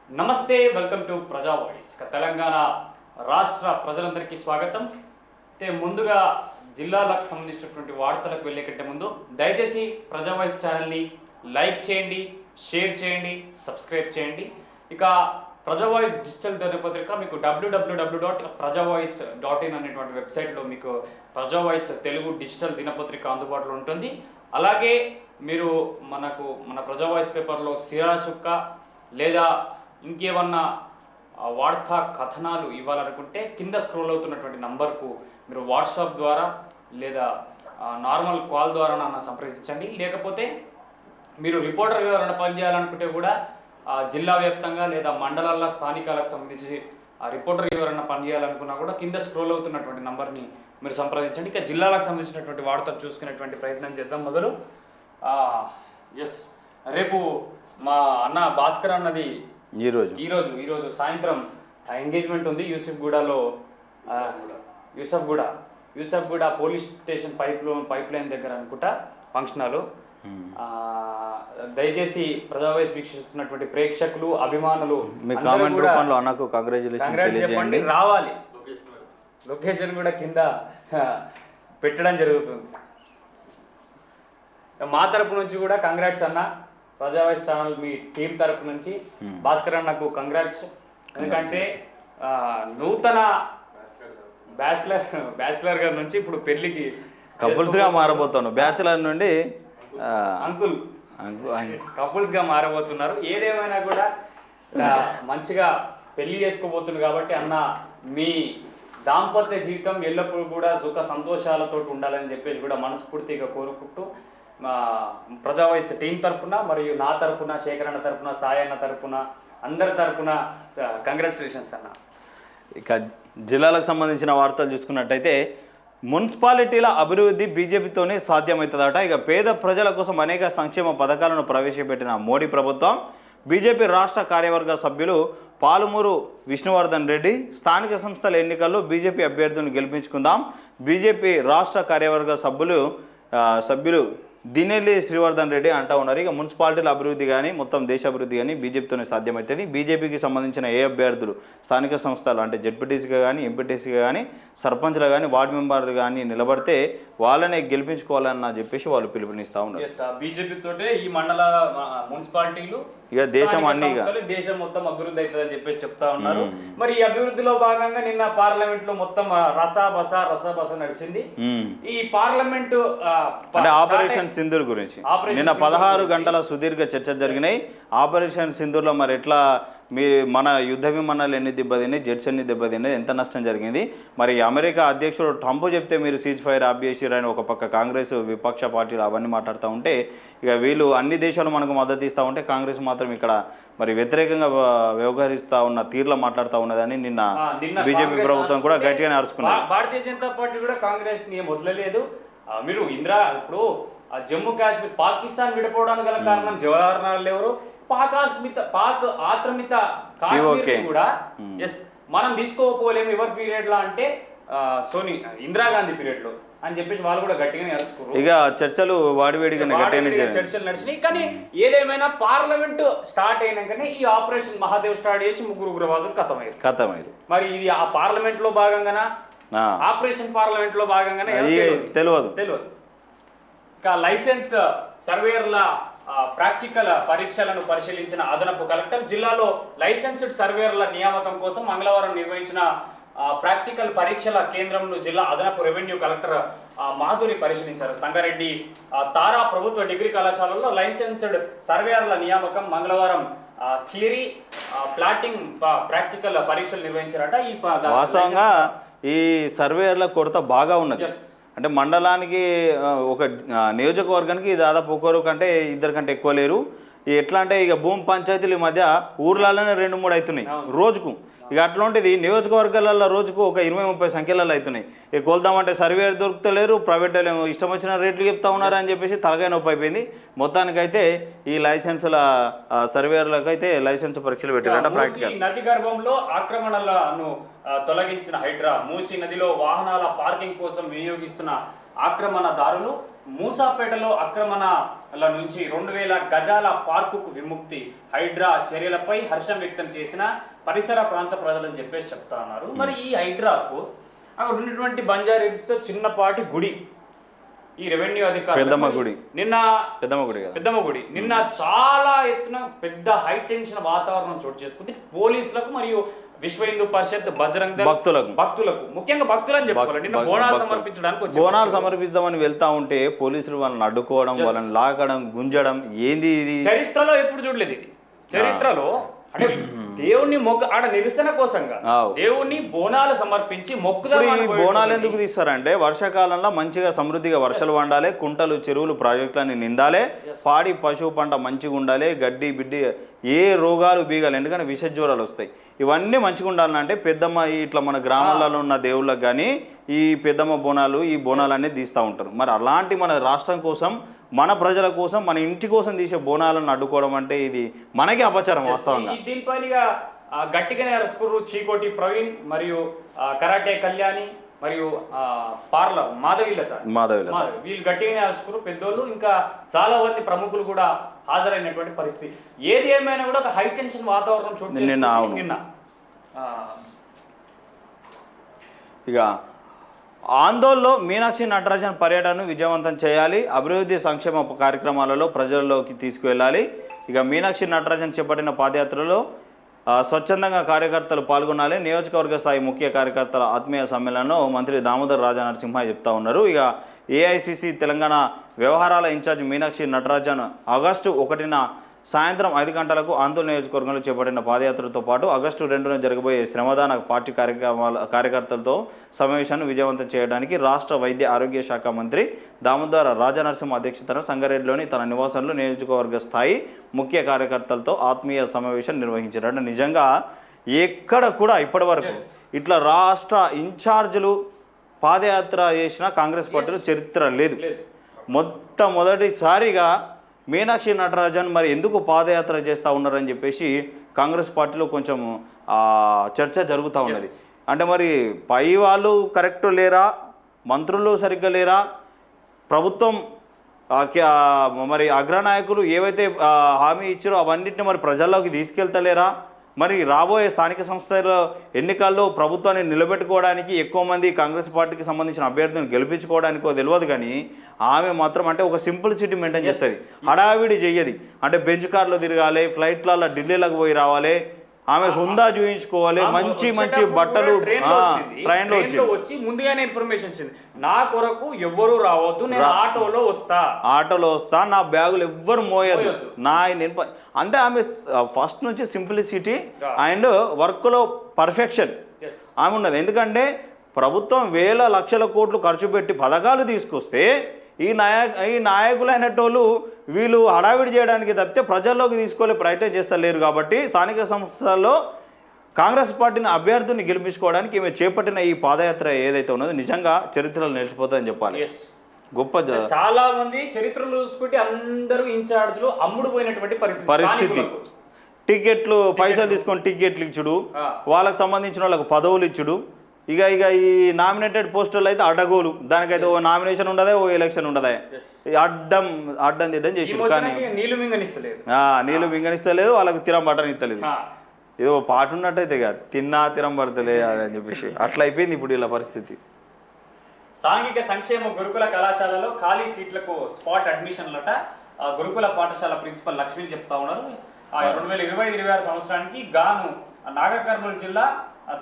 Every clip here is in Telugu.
నమస్తే, వెల్కమ్ టు ప్రజా వాయిస్. తెలంగాణ రాష్ట్ర ప్రజలందరికీ స్వాగతం. ముందుగా జిల్లాలకు సంబంధించినటువంటి వార్తలకు వెళ్ళే కంటే ముందు దయచేసి ప్రజా వాయిస్ ఛానల్ని లైక్ చేయండి, షేర్ చేయండి, సబ్స్క్రైబ్ చేయండి. ఇక ప్రజా వాయిస్ డిజిటల్ దినపత్రిక మీకు www.prajavoice.in అనేటువంటి వెబ్సైట్లో మీకు ప్రజా వాయిస్ తెలుగు డిజిటల్ దినపత్రిక అందుబాటులో ఉంటుంది. అలాగే మీరు మన ప్రజా వాయిస్ పేపర్లో సిరా చుక్క లేదా ఇంకేమన్నా వార్తా కథనాలు ఇవ్వాలనుకుంటే కింద స్క్రోల్ అవుతున్నటువంటి నంబర్కు మీరు వాట్సాప్ ద్వారా లేదా నార్మల్ కాల్ ద్వారా నన్ను సంప్రదించండి. లేకపోతే మీరు రిపోర్టర్ ఎవరైనా పనిచేయాలనుకుంటే కూడా జిల్లా వ్యాప్తంగా లేదా మండలాల స్థానికాలకు సంబంధించి రిపోర్టర్ ఎవరైనా పనిచేయాలనుకున్నా కూడా కింద స్క్రోల్ అవుతున్నటువంటి నంబర్ని మీరు సంప్రదించండి. ఇక జిల్లాలకు సంబంధించినటువంటి వార్తలు చూసుకునేటువంటి ప్రయత్నం చేద్దాం. మొదలు రేపు మా అన్న భాస్కర్ అన్నది ఈరోజు సాయంత్రం ఎంగేజ్మెంట్ ఉంది Yousufguda police station pipe line దగ్గర అనుకుంటా ఫంక్షన్ హాల్. దయచేసి ప్రజావాయిస్ వీక్షిస్తున్నటువంటి ప్రేక్షకులు, అభిమానులు చెప్పండి, రావాలి. లొకేషన్ కూడా కింద పెట్టడం జరుగుతుంది. మా తరపు నుంచి కూడా కంగ్రాట్స్ అన్న. ప్రజావాయిస్ ఛానల్ మీ టీం తరపు నుంచి భాస్కర్ అన్నకు కంగ్రాట్స్. ఎందుకంటే నూతన బ్యాచిలర్ గారి నుంచి ఇప్పుడు పెళ్లికి కపుల్స్గా మారబోతాను. బ్యాచిలర్ నుండి కపుల్స్గా మారబోతున్నారు. ఏదేమైనా కూడా మంచిగా పెళ్లి చేసుకోబోతుంది కాబట్టి అన్న మీ దాంపత్య జీవితం ఎల్లప్పుడూ కూడా సుఖ సంతోషాలతో ఉండాలని చెప్పేసి కూడా మనస్ఫూర్తిగా కోరుకుంటూ ప్రజావాయిస్ టీం తరపున మరియు నా తరపున, శేఖరన్న తరపున, సాయన్న తరపున, అందరి తరపున కంగ్రాచులేషన్స్ అన్న. ఇక జిల్లాలకు సంబంధించిన వార్తలు చూసుకున్నట్టయితే మున్సిపాలిటీల అభివృద్ధి బీజేపీతోనే సాధ్యమవుతుందట. ఇక పేద ప్రజల కోసం అనేక సంక్షేమ పథకాలను ప్రవేశపెట్టిన మోడీ ప్రభుత్వం. బీజేపీ రాష్ట్ర కార్యవర్గ సభ్యులు పాలమూరు విష్ణువర్ధన్ రెడ్డి స్థానిక సంస్థల ఎన్నికల్లో బీజేపీ అభ్యర్థులను గెలిపించుకుందాం. బీజేపీ రాష్ట్ర కార్యవర్గ సభ్యులు దినేలి శ్రీవర్ధన్ రెడ్డి అంటూ ఉన్నారు. ఇక మున్సిపాలిటీల అభివృద్ధి కానీ మొత్తం దేశ అభివృద్ధి కానీ బీజేపీతోనే సాధ్యమవుతుంది. బీజేపీకి సంబంధించిన ఏ అభ్యర్థులు స్థానిక సంస్థలు అంటే జెడ్పీటీసీగా కానీ, ఎంపీటీసీగా కానీ, సర్పంచ్లు కానీ, వార్డు మెంబర్లు కానీ నిలబడితే వాళ్ళనే గెలిపించుకోవాలన్న చెప్పేసి వాళ్ళు పిలుపునిస్తూ ఉన్నారు. బీజేపీ తోటే ఈ మండల మున్సిపాలిటీలు ఇక దేశం అన్ని దేశం మొత్తం అభివృద్ధి అవుతుందని చెప్పేసి చెప్తా ఉన్నారు. మరి ఈ అభివృద్ధిలో భాగంగా నిన్న పార్లమెంట్ లో మొత్తం రసాబస నడిచింది. ఈ పార్లమెంటు అంటే ఆపరేషన్ సింధూర్ గురించి నిన్న 16 గంటల సుదీర్ఘ చర్చ జరిగినాయి. ఆపరేషన్ సింధూర్లో మరి ఎట్లా మన యుద్ధ విమానాలు ఎన్ని దెబ్బతిన్నాయి, జెట్స్ ఎన్ని దెబ్బతిన్నాయి, ఎంత నష్టం జరిగింది, మరి అమెరికా అధ్యక్షుడు ట్రంప్ చెప్తే మీరు సీజ్ ఫైర్ ఆపేసిరని ఒక పక్క కాంగ్రెస్ విపక్ష పార్టీలు అవన్నీ మాట్లాడుతూ ఉంటే, ఇక వీళ్ళు అన్ని దేశాలు మనకు మద్దతు ఇస్తూ ఉంటే కాంగ్రెస్ మాత్రం ఇక్కడ మరి వ్యతిరేకంగా వ్యవహరిస్తూ ఉన్న తీరులో మాట్లాడుతూ ఉన్నదని నిన్న బీజేపీ ప్రభుత్వం కూడా గట్టిగానే అరుచుకున్నారు. భారతీయ జనతా పార్టీ కూడా కాంగ్రెస్ ని వదలలేదు. మీరు ఇప్పుడు జమ్మూ కాశ్మీర్ పాకిస్తాన్ విడిపోవడానికి గల కారణం జవహర్లాల్ నెహ్రూ, పాక్ ఆక్రమిత కాశ్మీర్ కూడా మనం తీసుకోకపోలేము ఎవరి పీరియడ్ లా అంటే ఇందిరాగాంధీ పీరియడ్ లో అని చెప్పేసి వాళ్ళు కూడా గట్టిగానే అరుచుకోరు. ఇక చర్చలు వాడివేడిగానే చర్చలు నడిచినాయి. కానీ ఏదేమైనా పార్లమెంట్ స్టార్ట్ అయినాకనే ఈ ఆపరేషన్ మహాదేవ్ స్టార్ట్ చేసి ముగ్గురు ఉగ్రవాదులు కథమయ్యారు. మరి ఇది ఆ పార్లమెంట్ లో భాగంగానా, ఆపరేషన్ పార్లమెంట్ లో భాగంగానే తెలియదు. ఇక లైసెన్స్ సర్వేయర్ల ప్రాక్టికల్ పరీక్షలను పరిశీలించిన అదనపు కలెక్టర్ జిల్లాలో లైసెన్స్డ్ సర్వేయర్ల నియామకం కోసం మంగళవారం నిర్వహించిన ప్రాక్టికల్ పరీక్షల కేంద్రంను జిల్లా అదనపు రెవెన్యూ కలెక్టర్ మాధురి పరిశీలించారు. సంగారెడ్డి తారా ప్రభుత్వ డిగ్రీ కళాశాలలో లైసెన్స్డ్ సర్వేయర్ల నియామకం మంగళవారం థియరీ, ప్లాటింగ్, ప్రాక్టికల్ పరీక్షలు నిర్వహించారట. వాస్తవంగా ఈ సర్వేయర్ల కొరత బాగా ఉన్నది. అంటే మండలానికి ఒక నియోజకవర్గానికి దాదాపు ఒకరు కంటే ఇద్దరు కంటే ఎక్కువ లేరు. ఎట్లా అంటే ఇక భూమి పంచాయతీలు ఈ మధ్య ఊర్లలోనే 2-3 అవుతున్నాయి రోజుకు. ఇక అట్లాంటిది నియోజకవర్గాలలో రోజుకు ఒక 20-30 సంఖ్యలలో అవుతున్నాయి. ఇక కొలుదామంటే సర్వేయర్ దొరుకుతలేరు, ప్రైవేట్ ఇష్టం వచ్చిన రేట్లు చెప్తా ఉన్నారు అని చెప్పేసి తలకాయ నొప్పి అయిపోయింది. మొత్తానికైతే ఈ లైసెన్సుల సర్వేయర్లకు అయితే లైసెన్స్ పరీక్షలు పెట్టారంట. ప్రాక్టికల్ నది గర్భంలో ఆక్రమణలను తొలగించిన హైడ్రా, మూసీ నదిలో వాహనాల పార్కింగ్ కోసం వినియోగిస్తున్న ఆక్రమణదారులు మూసాపేటలో ఆక్రమణల నుంచి 2000 గజాల పార్కుకు విముక్తి, హైడ్రా చర్యలపై హర్షం వ్యక్తం చేసిన పరిసర ప్రాంత ప్రజలని చెప్పేసి చెప్తా ఉన్నారు. మరి ఈ హైడ్రాకు అక్కడ ఉన్నటువంటి బంజారీస్తో చిన్నపాటి గుడి, ఈ రెవెన్యూ అధికారులు పెద్దమ్మ గుడి పెద్దమ్మ గుడి నిన్న చాలా ఎత్తున పెద్ద హై టెన్షన్ వాతావరణం చోటు చేసుకుంది. పోలీసులకు మరియు విశ్వ హిందూ పరిషత్, బజరంగ దళ్ భక్తులకు ముఖ్యంగా భక్తులని చెప్పాలి. నిన్న బోనాలు సమర్పించడానికి బోనాలు సమర్పిద్దామని వెళ్తా ఉంటే పోలీసులు వాళ్ళని అడ్డుకోవడం, వాళ్ళని లాగడం, గుంజడం, ఏంది ఇది చరిత్రలో ఎప్పుడు చూడలేదు. ఇది చరిత్రలో అంటే దేవుణ్ణి ఆడ నిరసన కోసంగా దేవుణ్ణి బోనాలు సమర్పించి మొక్కుదాం. బోనాలు ఎందుకు తీస్తారంటే వర్షాకాలంలో మంచిగా సమృద్ధిగా వర్షాలు వండాలి, కుంటలు చెరువులు ప్రాజెక్టులన్నీ నిండాలి, పాడి పశువు పంట మంచిగా ఉండాలి, గడ్డి బిడ్డి ఏ రోగాలు బీగాలి, ఎందుకంటే విష జ్వరాలు వస్తాయి. ఇవన్నీ మంచిగా ఉండాలంటే పెద్దమ్మ ఇట్లా మన గ్రామాలలో ఉన్న దేవుళ్ళకి కానీ ఈ పెద్దమ్మ బోనాలు ఈ బోనాలన్నీ తీస్తూ ఉంటారు. మరి అలాంటి మన రాష్ట్రం కోసం, మన ప్రజల కోసం, మన ఇంటి కోసం తీసే బోనాలను అడ్డుకోవడం అంటే ఇది మనకి అపచారం వాస్తవంగా. దీనిపైన గట్టిగానే అరుచుకురు చీకోటి ప్రవీణ్ మరియు కరాటే కళ్యాణి మరియు పార్ల మాధవీలత వీళ్ళు గట్టిగానే అరుచుకురు పెద్దోళ్ళు. ఇంకా చాలా మంది ప్రముఖులు కూడా హాజరైనటువంటి పరిస్థితి. ఏది ఏమైనా కూడా ఒక హై టెన్షన్ వాతావరణం చోటు నిన్న. ఇక ఆందోళనలో మీనాక్షి నటరాజన్ పర్యటనను విజయవంతం చేయాలి, అభివృద్ధి సంక్షేమ కార్యక్రమాలలో ప్రజల్లోకి తీసుకువెళ్ళాలి. ఇక మీనాక్షి నటరాజన్ చేపట్టిన పాదయాత్రలో స్వచ్ఛందంగా కార్యకర్తలు పాల్గొనాలి. నియోజకవర్గ స్థాయి ముఖ్య కార్యకర్తల ఆత్మీయ సమ్మేళనంలో మంత్రి దామోదర్ రాజా నరసింహ చెప్తా ఉన్నారు. ఇక ఏఐసిసి తెలంగాణ వ్యవహారాల ఇన్ఛార్జ్ మీనాక్షి నటరాజన్ ఆగస్టు 1న సాయంత్రం 5 గంటలకు ఆందోళన నియోజకవర్గంలో చేపట్టిన పాదయాత్రతో పాటు ఆగస్టు 2న జరగబోయే శ్రమదాన పార్టీ కార్యకర్తలతో సమావేశాన్ని విజయవంతం చేయడానికి రాష్ట్ర వైద్య ఆరోగ్య శాఖ మంత్రి దామోదర్ రాజనరసింహ అధ్యక్షతన సంగారెడ్డిలోని తన నివాసంలో నియోజకవర్గ స్థాయి ముఖ్య కార్యకర్తలతో ఆత్మీయ సమావేశం నిర్వహించారు. నిజంగా ఎక్కడ కూడా ఇప్పటి వరకు ఇట్లా రాష్ట్ర ఇన్ఛార్జీలు పాదయాత్ర చేసిన కాంగ్రెస్ పార్టీలో చరిత్ర లేదు. మొట్టమొదటిసారిగా మీనాక్షి నటరాజన్ మరి ఎందుకు పాదయాత్ర చేస్తూ ఉన్నారని చెప్పేసి కాంగ్రెస్ పార్టీలో కొంచెం చర్చ జరుగుతూ ఉన్నది. అంటే మరి పై వాళ్ళు కరెక్ట్ లేరా, మంత్రులు సరిగ్గా లేరా, ప్రభుత్వం మరి అగ్రనాయకులు ఏవైతే హామీ ఇచ్చారో అవన్నిటిని మరి ప్రజల్లోకి తీసుకెళ్తలేరా, మరి రాబోయే స్థానిక సంస్థల ఎన్నికల్లో ప్రభుత్వాన్ని నిలబెట్టుకోవడానికి ఎక్కువ మంది కాంగ్రెస్ పార్టీకి సంబంధించిన అభ్యర్థులను గెలిపించుకోవడానికో తెలియదు. కానీ ఆమె మాత్రం అంటే ఒక సింప్లిసిటీ మెయింటైన్ చేస్తుంది, హడావిడి చెయ్యది. అంటే బెంచ్ కార్లో తిరగాలి, ఫ్లైట్లలో ఢిల్లీలకు పోయి రావాలి, ఆమె హుందా చూయించుకోవాలి, మంచి మంచి బట్టలు ట్రైన్లో వచ్చి ముందుగానే ఇన్ఫర్మేషన్ ఇచ్చింది, నా కొరకు ఎవ్వరు రావద్దు, నేను ఆటోలో వస్తా, నా బ్యాగులు ఎవ్వరు మోయద్దు, అంటే ఆమె ఫస్ట్ నుంచి సింప్లిసిటీ అండ్ వర్క్లో పర్ఫెక్షన్ ఆమె ఉన్నది. ఎందుకంటే ప్రభుత్వం వేల లక్షల కోట్లు ఖర్చు పెట్టి పథకాలు తీసుకొస్తే ఈ నాయకులైనటోళ్ళు వీళ్ళు హడావిడి చేయడానికి తప్పితే ప్రజల్లోకి తీసుకోలే ప్రయత్నం చేస్తలేరు. కాబట్టి స్థానిక సంస్థల్లో కాంగ్రెస్ పార్టీని అభ్యర్థుల్ని గెలిపించుకోవడానికి ఈమె చేపట్టిన ఈ పాదయాత్ర ఏదైతే ఉన్నదో నిజంగా చరిత్రలో నిలిచిపోతుందని చెప్పాలి. గొప్ప చాలా మంది చరిత్రలు చూసుకుంటే అందరూ ఇన్ఛార్జ్లు అమ్ముడు పోయినటువంటి పరిస్థితి. టికెట్లు పైసలు తీసుకొని టికెట్లు ఇచ్చుడు, వాళ్ళకి సంబంధించిన వాళ్ళకు పదవులు ఇచ్చుడు. ఇక ఈ నామినేటెడ్ పోస్టర్లు అయితే అడ్డగోలు, దానికైతే ఓ నామినేషన్ ఉండదా, ఓ ఎలక్షన్ ఉండదా, అడ్డం తిడ్డం చేసి కానీ నీళ్ళు మింగనిస్తలేదు, వాళ్ళకు తిరం బట్టని ఇస్తలేదు. ఏదో పాట ఉన్నట్టయితే కాదు, తిన్నా తిరం పడతలే అని చెప్పేసి అట్లా అయిపోయింది ఇప్పుడు ఇలా పరిస్థితి. సాంఘిక సంక్షేమ గురుకుల కళాశాలలో ఖాళీ సీట్లకు స్పాట్ అడ్మిషన్లట గురుకుల పాఠశాల ప్రిన్సిపల్ లక్ష్మి చెప్తా ఉన్నారు. 2025-26 సంవత్సరానికి గాను నాగర్ జిల్లా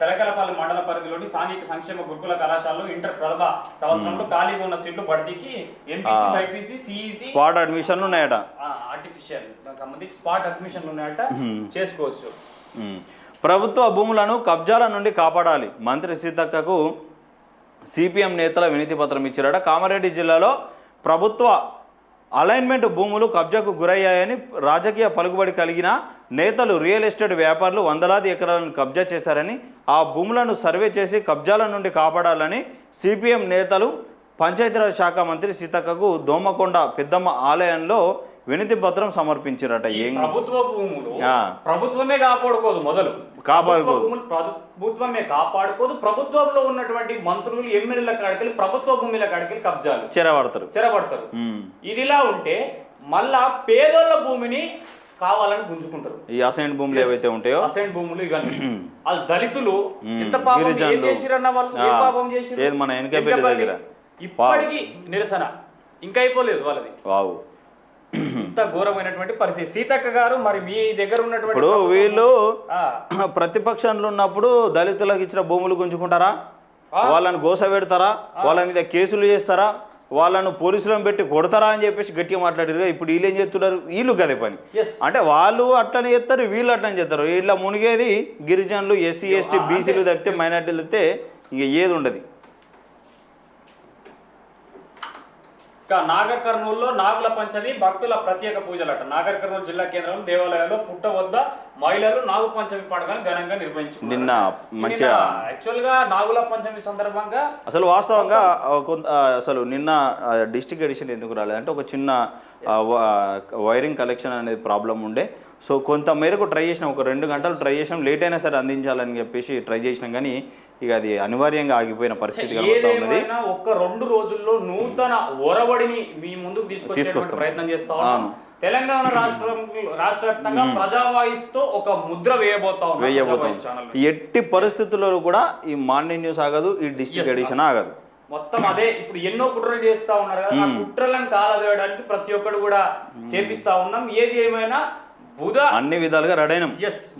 తెలకలపల్లి మండల పరిధిలోని సాంఘిక సంక్షేమ గురుకుల కళాశాలలో ఇంటర్ ప్రథమ సంవత్సరంలో ఖాళీగా ఉన్న సీట్లు భర్తీకి ఎంపీసీ, బైపీసీ, సిఈసి స్పాట్ అడ్మిషన్లు ఉన్నాయట, ఆర్టిఫిషియల్ దానికి సంబంధించి స్పాట్ అడ్మిషన్లు ఉన్నాయట, చేసుకోవచ్చు. ప్రభుత్వ భూములను కబ్జాల నుండి కాపాడాలి, మంత్రి సీతక్కకు సిపిఎం నేతల వినతి పత్రం ఇచ్చారట. కామారెడ్డి జిల్లాలో ప్రభుత్వ అలైన్మెంట్ భూములు కబ్జాకు గురయ్యాయని రాజకీయ పలుకుబడి కలిగిన నేతలు, రియల్ ఎస్టేట్ వ్యాపారులు వందలాది ఎకరాలను కబ్జా చేశారని, ఆ భూములను సర్వే చేసి కబ్జాల నుండి కాపాడాలని సిపిఎం నేతలు పంచాయతీరాజ్ శాఖ మంత్రి సీతక్కకు దోమకొండ పెద్దమ్మ ఆలయంలో వినతి పత్రం సమర్పించారట. ఏం ప్రభుత్వ భూములు ఆ. ప్రభుత్వమే కాపాడుకోదు, మొదలు కాపాడుకోదు. ప్రభుత్వ భూములు ప్రభుత్వమే కాపాడుకోదు. ప్రభుత్వంలో ఉన్నటువంటి మంత్రులు ఎమ్మెల్యేల కాడికి ప్రభుత్వ భూముల కాడికి కబ్జాలు చెరబడతారు. ఇదిలా ఉంటే మళ్ళా పేదోళ్ళ భూమిని కావాలని గుంజుకుంటారు. ఈ అసైన్ భూములు ఏవైతే ఉంటాయో, అసైన్ భూములు ఇక వాళ్ళు దళితులు ఎంత పాపం ఏం చేసిరన్న వాళ్ళు ఏ పాపం చేసిరు మన వెనకపల్లి దగ్గర ఇప్పటికీ నిరసన ఇంకా అయిపోలేదు వాళ్ళది. వావు, ఇంత ఘోరమైనటువంటి పరిస్థితి. సీతక్క గారు, మరి మీ దగ్గర ఉన్నటువంటి ఇప్పుడు వీళ్ళు ప్రతిపక్షంలో ఉన్నప్పుడు దళితులకు ఇచ్చిన భూములు గుంజుకుంటారా, వాళ్ళని గోస పెడతారా, వాళ్ళ మీద కేసులు చేస్తారా, వాళ్ళను పోలీసులను పెట్టి కొడతారా అని చెప్పేసి గట్టిగా మాట్లాడారు. ఇప్పుడు వీళ్ళు ఏం చేస్తున్నారు, వీళ్ళు కదే పని. అంటే వాళ్ళు అట్లనే చేస్తారు, వీళ్ళు అట్లనే చేస్తారు. వీళ్ళ మునిగేది గిరిజనులు, ఎస్సీ ఎస్టీ బీసీలు తప్పితే మైనార్టీలు తప్పితే ఇక ఏది ఉండదు. నాగర్ కర్నూలులో నాగుల పంచమి భక్తుల ప్రత్యేక పూజలట. నాగర్ కర్నూలు జిల్లా కేంద్రంలో దేవాలయాల్లో పుట్ట వద్ద మహిళలు నాగు పంచమి పండుగను ఘనంగా నిర్వహించుకున్నారు. నిన్న మంచిగా యాక్చువల్ గా నాగుల పంచమి సందర్భంగా అసలు వాస్తవంగా అసలు నిన్న డిస్ట్రిక్ట్ ఎడిషన్ ఎందుకు రాలేదంటే ఒక చిన్న వైరింగ్ కలెక్షన్ అనేది ప్రాబ్లం ఉండే. సో కొంత మేరకు ట్రై చేసినాం, ఒక 2 గంటలు ట్రై చేసినాం, లేట్ అయినా సరే అందించాలని చెప్పేసి ట్రై చేసినాం. కానీ ఇక అది అనివార్యంగా ఆగిపోయిన పరిస్థితి కలుగుతా ఉన్నది. ఒక్క 2 రోజుల్లో నూతన ఒరవడిని మీ ముందుకు తీసుకొచ్చే ప్రయత్నం చేస్తా ఉన్నాం. తెలంగాణ రాష్ట్ర వ్యాప్తంగా ప్రజావాయిస్తో ఒక ముద్ర వేయబోతాం. ఎట్టి పరిస్థితుల్లో కూడా ఈ మార్నింగ్ న్యూస్ ఆగదు, ఈ డిస్ట్రిక్ట్ ఎడిషన్ ఆగదు. మొత్తం అదే ఇప్పుడు ఎన్నో కుట్రలు చేస్తా ఉన్నారు కదా, ఆ కుట్రలను కాలవేయడానికి ప్రతి ఒక్కరు కూడా చేపిస్తా ఉన్నాం. ఏది ఏమైనా అన్ని విధాలుగా రెడీ అయినాం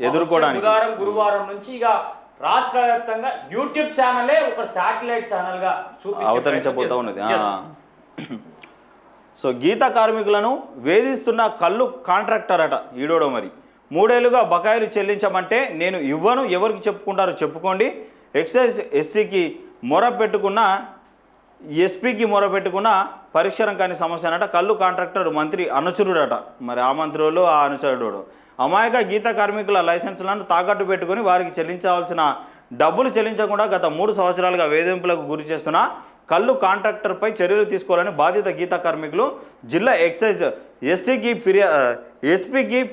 ఎదుర్కోవడానికి. బుధవారం గురువారం నుంచి ఇక రాష్ట్ర వ్యాప్తంగా యూట్యూబ్ ఛానలే ఒక శాటిలైట్ ఛానల్ గా అవతరించబోతా ఉన్నది. సో గీత కార్మికులను వేధిస్తున్న కళ్ళు కాంట్రాక్టర్ అట ఈడోడో. మరి 3 ఏళ్లుగా బకాయిలు చెల్లించమంటే నేను ఇవ్వను, ఎవరికి చెప్పుకుంటారో చెప్పుకోండి. ఎక్సైజ్ ఎస్సీకి మొర పెట్టుకున్న, ఎస్పీకి మొర పెట్టుకున్న పరిష్కారం కాని సమస్య అనట. కళ్ళు కాంట్రాక్టర్ మంత్రి అనుచరుడట. మరి ఆ మంత్రులు ఆ అనుచరుడు అమాయక గీత కార్మికుల లైసెన్సులను తాకట్టు పెట్టుకుని వారికి చెల్లించవలసిన డబ్బులు చెల్లించకుండా గత 3 సంవత్సరాలుగా వేధింపులకు గురి చేస్తున్న కళ్ళు కాంట్రాక్టర్పై చర్యలు తీసుకోవాలని బాధిత గీత కార్మికులు జిల్లా ఎక్సైజ్ ఎస్పీకి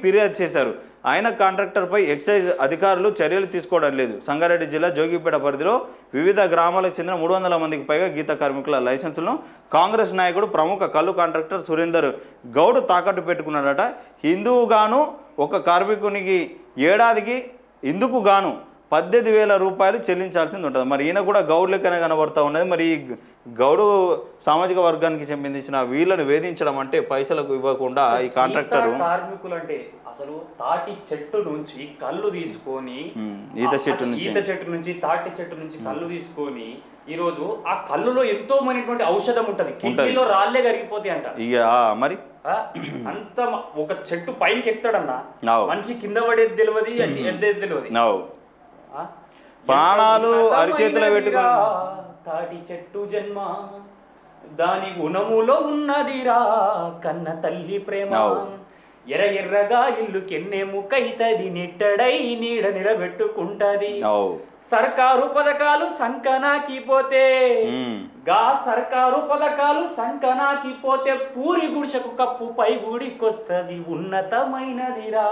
ఫిర్యాదు చేశారు. ఆయన కాంట్రాక్టర్పై ఎక్సైజ్ అధికారులు చర్యలు తీసుకోవడం లేదు. సంగారెడ్డి జిల్లా జోగిపేట పరిధిలో వివిధ గ్రామాలకు చెందిన 300 మందికి పైగా గీత కార్మికుల లైసెన్సులను కాంగ్రెస్ నాయకుడు ప్రముఖ కళ్ళు కాంట్రాక్టర్ సురేందర్ గౌడ్ తాకట్టు పెట్టుకున్నాడట. హిందువుగాను ఒక కార్మికునికి ఏడాదికి ఇందుకు గాను 18,000 రూపాయలు చెల్లించాల్సింది ఉంటుంది. మరి ఈయన కూడా గౌడ్ లెక్కనే కనబడుతూ ఉన్నది. మరి ఈ గౌడు సామాజిక వర్గానికి సంబంధించిన వీళ్ళను వేధించడం అంటే పైసలకు ఇవ్వకుండా ఈ కాంట్రాక్టర్ కార్మికులు అంటే అసలు తాటి చెట్టు నుంచి కళ్ళు తీసుకొని ఈత చెట్టు నుంచి తాటి చెట్టు నుంచి కళ్ళు తీసుకొని ఈ రోజు ఆ కళ్ళులో ఎంతో మనటువంటి ఔషధం ఉంటది, కిడ్నీలో రాళ్లే కరిగిపోతాయి అంట. ఇక మరి అంత ఒక చెట్టు పైనకి ఎక్కుతాడన్నా, మంచి కింద పడేది తెలియదు, ఎద్దేది తెలియదు. ప్రాణాలు అరిచేతిలో పెట్టుకో. తాటి చెట్టు జన్మ దాని గుణములో ఉన్నదిరా కన్న తల్లి ప్రేమ. ఎర్రగా ఇల్లు కెన్నెము కైతది నెట్టడై నీడ నిలబెట్టుకుంటది. సర్కారు పథకాలు సంకనాకిపోతే సర్కారు పథకాలు సంకనాకిపోతే పూరి గుడిసెకు కప్పు పై గుడికొస్తది ఉన్నతమైనదిరా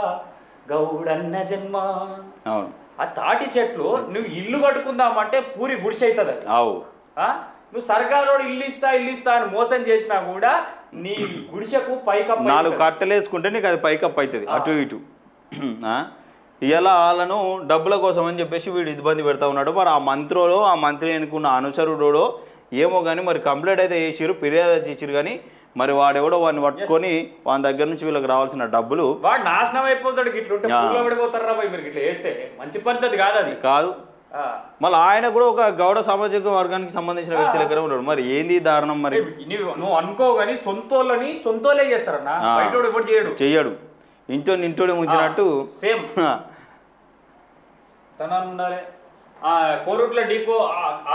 గౌడన్న జన్మ. ఆ తాటి చెట్లు నువ్వు ఇల్లు కట్టుకుందామంటే పూరి గుడిసె అవుతుంది అది. నువ్వు సర్కారు ఇల్లు ఇస్తా అని మోసం చేసినా కూడా నీ గుడిసెకు పైకప్పు 4 కట్టెలు వేసుకుంటే నీకు అది పైకప్పు అవుతుంది అటు ఇటు. ఇలా వాళ్ళను డబ్బుల కోసం అని చెప్పేసి వీడు ఇబ్బంది పెడతా ఉన్నాడు. మరి ఆ మంత్రి అనుకున్న అనుచరుడో ఏమో కానీ మరి కంప్లైంట్ అయితే చేసిరు, ఫిర్యాదు చేసిరు. కానీ మరి వాడెవడో వాడిని పట్టుకొని వాని దగ్గర నుంచి వీళ్ళకి రావాల్సిన డబ్బులు వాడు నాశనం అయిపోతాడు. ఇట్లుంటారా మీరు ఇట్లా వేస్తే మంచి పద్ధతి కాదు, అది కాదు. మళ్ళీ ఆయన కూడా ఒక గౌడ సామాజిక వర్గానికి సంబంధించిన వ్యక్తి దగ్గర ఉన్నాడు. మరి ఏంది దారుణం? మరి నువ్వు అనుకో కానీ సొంతోళ్ళే చేస్తారన్నా, బయటోడు ఎప్పుడు చెయ్యడు. ఇంటోడే ముంచినట్టు సేమ్ తన ఉండాలి. కోరుట్ల డిపో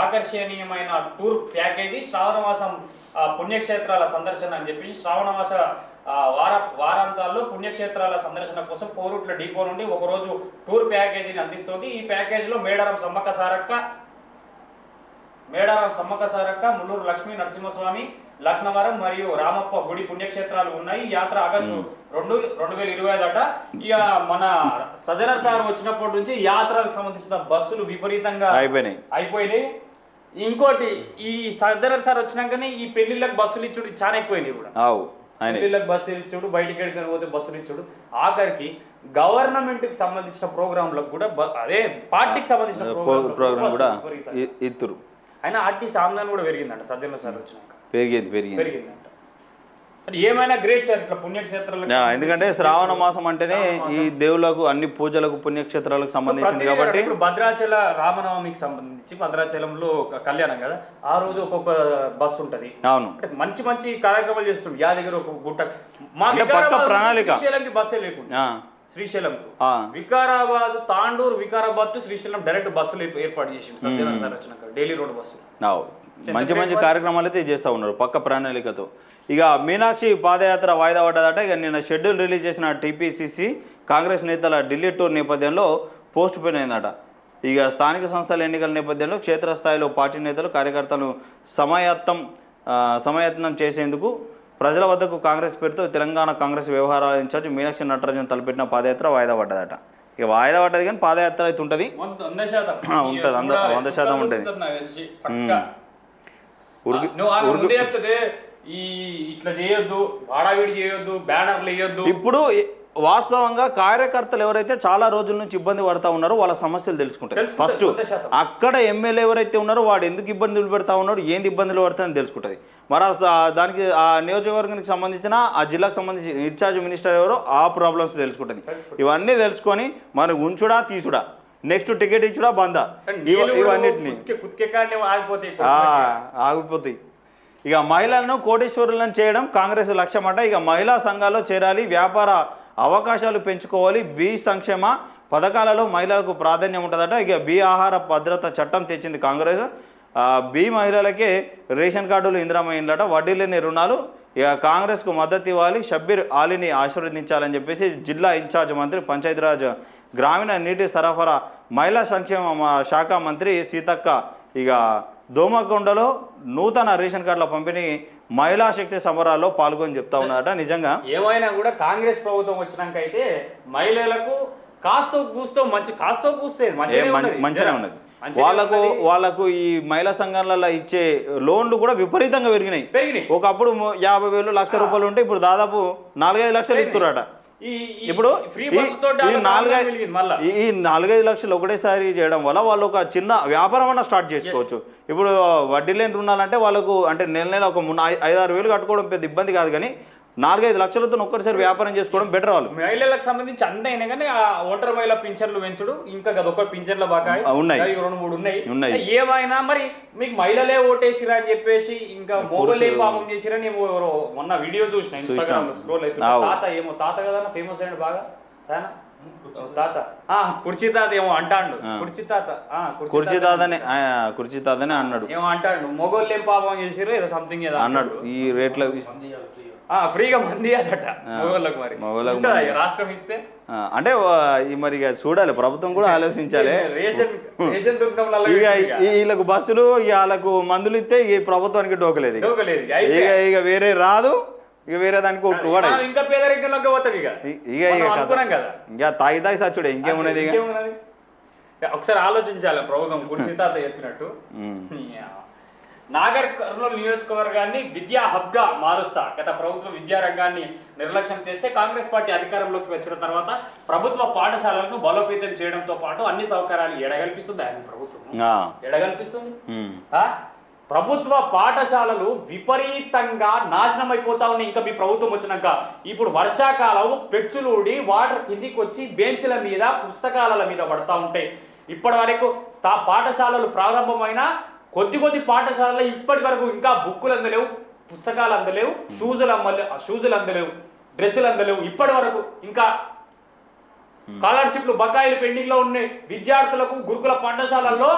ఆకర్షణీయమైన టూర్ ప్యాకేజీ శ్రావణ మాసం పుణ్యక్షేత్రాల సందర్శన అని చెప్పేసి శ్రావణ మాస వారాంతాల్లో పుణ్యక్షేత్రాల సందర్శన కోసం కోరుట్ల డిపో నుండి ఒకరోజు టూర్ ప్యాకేజీని అందిస్తోంది. ఈ ప్యాకేజీలో మేడారం సమ్మక్క సారక్క, ముల్లూరు లక్ష్మీ నరసింహస్వామి, లక్నవరం మరియు రామప్ప గుడి పుణ్యక్షేత్రాలు ఉన్నాయి. యాత్ర ఆగస్టు 2025 అట. ఇక మన సజ్జనర్ సార్ వచ్చినప్పటి నుంచి యాత్రకు సంబంధించిన బస్సులు విపరీతంగా అయిపోయినాయి. ఇంకోటి ఈ సజ్జనర్ సార్ వచ్చినాకనే ఈ పెళ్లిళ్ళకి బస్సులు ఇచ్చుడు చాలా ఎక్కువైనాయి కూడా. పెళ్లిళ్ళకి బస్సులు ఇచ్చుడు, బయటికి ఎక్కడికి పోతే బస్సులు ఇచ్చుడు, ఆఖరికి గవర్నమెంట్ కి సంబంధించిన ప్రోగ్రాంలకు కూడా అదే పార్టీకి సంబంధించిన ప్రోగ్రామ్ కూడా ఇత్తురు. అయినా ఆర్టీసీ ఆమ్దాన్ కూడా పెరిగిందంట సజ్జనర్ సార్ వచ్చినాక. పెరిగిందంట. ఏమైనా గ్రేట్ సార్ ఇట్లా పుణ్యక్షేత్రాలకు. ఎందుకంటే శ్రావణ మాసం అంటేనే ఈ దేవుళ్ళకు అన్ని పూజలకు పుణ్యక్షేత్రాలకు సంబంధించింది కాబట్టి. ఇప్పుడు భద్రాచల రామనవమికి సంబంధించి భద్రాచలంలో కళ్యాణం కదా, ఆ రోజు ఒక్కొక్క బస్సు ఉంటది. అవును, అంటే మంచి మంచి కార్యక్రమాలు చేస్తుంది. యాదగిరి ఒక గుట్ట, మా ప్రణాళిక శ్రీశైలంకి బస్సే లేకుండా శ్రీశైలం వికారాబాద్, తాండూరు, వికారాబాద్ టు శ్రీశైలం డైరెక్ట్ బస్సులు ఏర్పాటు చేసింది సజ్జనర్ సార్ వచ్చినాక. డైలీ రోడ్ బస్సు మంచి మంచి కార్యక్రమాలు అయితే చేస్తూ ఉన్నారు పక్క ప్రణాళికతో. ఇక మీనాక్షి పాదయాత్ర వాయిదా పడ్డదట. ఇక నిన్న షెడ్యూల్ రిలీజ్ చేసిన టీపీసీసీ కాంగ్రెస్ నేతల ఢిల్లీ టూర్ నేపథ్యంలో పోస్ట్ పోన్ అయిందట. ఇక స్థానిక సంస్థల ఎన్నికల నేపథ్యంలో క్షేత్రస్థాయిలో పార్టీ నేతలు కార్యకర్తలు సమయత్నం చేసేందుకు ప్రజల వద్దకు కాంగ్రెస్ పేరుతో తెలంగాణ కాంగ్రెస్ వ్యవహారాల ఇన్ఛార్జ్ మీనాక్షి నటరాజన్ తలపెట్టిన పాదయాత్ర వాయిదా పడ్డదట. ఇక వాయిదా పడ్డది కానీ పాదయాత్ర అయితే ఉంటుంది, 100% ఉంటుంది. ఇట్లా చేయొద్దు, వాడావిడి చేయొద్దు, బ్యానర్లు వేయొద్దు. ఇప్పుడు వాస్తవంగా కార్యకర్తలు ఎవరైతే చాలా రోజుల నుంచి ఇబ్బంది పడతా ఉన్నారో వాళ్ళ సమస్యలు తెలుసుకుంటారు. ఫస్ట్ అక్కడ ఎమ్మెల్యే ఎవరైతే ఉన్నారో వాడు ఎందుకు ఇబ్బందులు పెడతా ఉన్నాడు, ఏంది ఇబ్బందులు పడతాయని తెలుసుకుంటుంది. మరి దానికి ఆ నియోజకవర్గానికి సంబంధించిన ఆ జిల్లాకు సంబంధించి ఇన్ఛార్జ్ మినిస్టర్ ఎవరో ఆ ప్రాబ్లమ్స్ తెలుసుకుంటుంది. ఇవన్నీ తెలుసుకొని మనకు ఉంచుడా తీసుడా, నెక్స్ట్ టికెట్ ఇచ్చుడా బందా, ఇవన్నిటిని ఆగిపోతాయి. ఇక మహిళలను కోటీశ్వరులను చేయడం కాంగ్రెస్ లక్ష్యం అంట. ఇక మహిళా సంఘాల్లో చేరాలి, వ్యాపార అవకాశాలు పెంచుకోవాలి, బి సంక్షేమ పథకాలలో మహిళలకు ప్రాధాన్యం ఉంటుందట. ఇక బి ఆహార భద్రత చట్టం తెచ్చింది కాంగ్రెస్. బి మహిళలకే రేషన్ కార్డులు ఇందిరమ్మ ఇండ్లట. వడ్డీ లేని రుణాలు. ఇక కాంగ్రెస్కు మద్దతు ఇవ్వాలి, షబ్బీర్ ఆలీని ఆశీర్వదించాలని చెప్పేసి జిల్లా ఇన్ఛార్జ్ మంత్రి పంచాయతీరాజ్ గ్రామీణ నీటి సరఫరా మహిళా సంక్షేమ శాఖ మంత్రి సీతక్క ఇక దోమకొండలో నూతన రేషన్ కార్డుల పంపిణీ మహిళా శక్తి సమరాల్లో పాల్గొని చెప్తా ఉన్నారట. నిజంగా ఏమైనా కూడా కాంగ్రెస్ ప్రభుత్వం వచ్చినాక అయితే మహిళలకు కాస్తో కూస్తే మంచిగానే ఉన్నది. వాళ్ళకు ఈ మహిళా సంఘాలలో ఇచ్చే లోన్లు కూడా విపరీతంగా పెరిగినాయి. ఒకప్పుడు 50,000 1,00,000 రూపాయలు ఉంటే ఇప్పుడు దాదాపు 4-5 లక్షలు ఇస్తున్నారట. ఇప్పుడు ఈ 4-5 లక్షలు ఒకటేసారి చేయడం వల్ల వాళ్ళు ఒక చిన్న వ్యాపారం అన్న స్టార్ట్ చేసుకోవచ్చు. ఇప్పుడు వడ్డీ లేని రుణాలంటే వాళ్ళకు అంటే నెల ఒక 5-6 వేలు కట్టుకోవడం పెద్ద ఇబ్బంది కాదు, కానీ 4-5 లక్షలతో ఒక్కటిసారి వ్యాపారం చేసుకోవడం బెటర్. వాళ్ళు మహిళలకు సంబంధించి అన్నీ అయినా కానీ ఆ ఒంటరి మహిళ పింఛన్లు పెంచుడు ఇంకా ఒక పింఛన్ల బకాయి ఉన్నాయి, 2-3 ఉన్నాయి. ఏమైనా మరి మీకు మహిళలే ఓటేసిరా అని చెప్పేసి ఇంకా మొగలే పాపం చేసిరా. నేను మొన్న వీడియో చూసిన ఇన్స్టాగ్రామ్ లో స్క్రోల్ అవుతుంది. తాత కదా ఫేమస్ అయ్యాడు బాగా తాత, కుర్చీ తాత ఏమో అంటాడు. కుర్చీ తాతనే అన్నాడు. ఏమో అంటాడు, మొగోళ్ళు ఏం పాపం చేసిరో ఏదో సంథింగ్ ఏదో అన్నాడు. ఈ రేట్ల ఫ్రీగా మంది అదట మొగోళ్ళకు. మరి రాష్ట్రం ఇస్తే అంటే మరి చూడాలి, ప్రభుత్వం కూడా ఆలోచించాలి. వీళ్ళకు బస్సులు వాళ్ళకు మందులు ఇస్తే ఈ ప్రభుత్వానికి డోకలేదు. ఇక వేరే రాదు, ఇక వేరే దానికి ఇంకా పేదరికంలోకి పోతుంది. ఇక తాగి సచ్చుడే ఇంకేమున్నది. ఒకసారి ఆలోచించాలి ప్రభుత్వం కుర్చీ తాత చెప్పినట్టు. నాగర్ కర్నూలు నియోజకవర్గాన్ని విద్యా హబ్ గా మారుస్తా. గత ప్రభుత్వం విద్యారంగాన్ని నిర్లక్ష్యం చేస్తే కాంగ్రెస్ పార్టీ అధికారంలోకి వచ్చిన తర్వాత ప్రభుత్వ పాఠశాలలను బలోపేతం చేయడంతో పాటు అన్ని సౌకర్యాలు ఎడగల్పిస్తుంది ఆయన ప్రభుత్వం. ఎడగల్పిస్తుంది. ప్రభుత్వ పాఠశాలలు విపరీతంగా నాశనం అయిపోతా ఉన్నాయి. ఇంకా మీ ప్రభుత్వం వచ్చినాక ఇప్పుడు వర్షాకాలం పెచ్చులూడి వాటర్ కిందికి వచ్చి బెంచ్ల మీద పుస్తకాల మీద పడతా ఉంటాయి. ఇప్పటి వరకు పాఠశాలలు ప్రారంభమైన కొద్ది పాఠశాలలో ఇప్పటి వరకు ఇంకా బుక్కులు అందలేవు, పుస్తకాలు అందలేవు, షూజులు అందలేవు, డ్రెస్సులు అందలేవు. ఇప్పటి వరకు ఇంకా స్కాలర్షిప్లు బకాయిలు పెండింగ్ లో ఉన్నాయి. విద్యార్థులకు గురుకుల పాఠశాలల్లో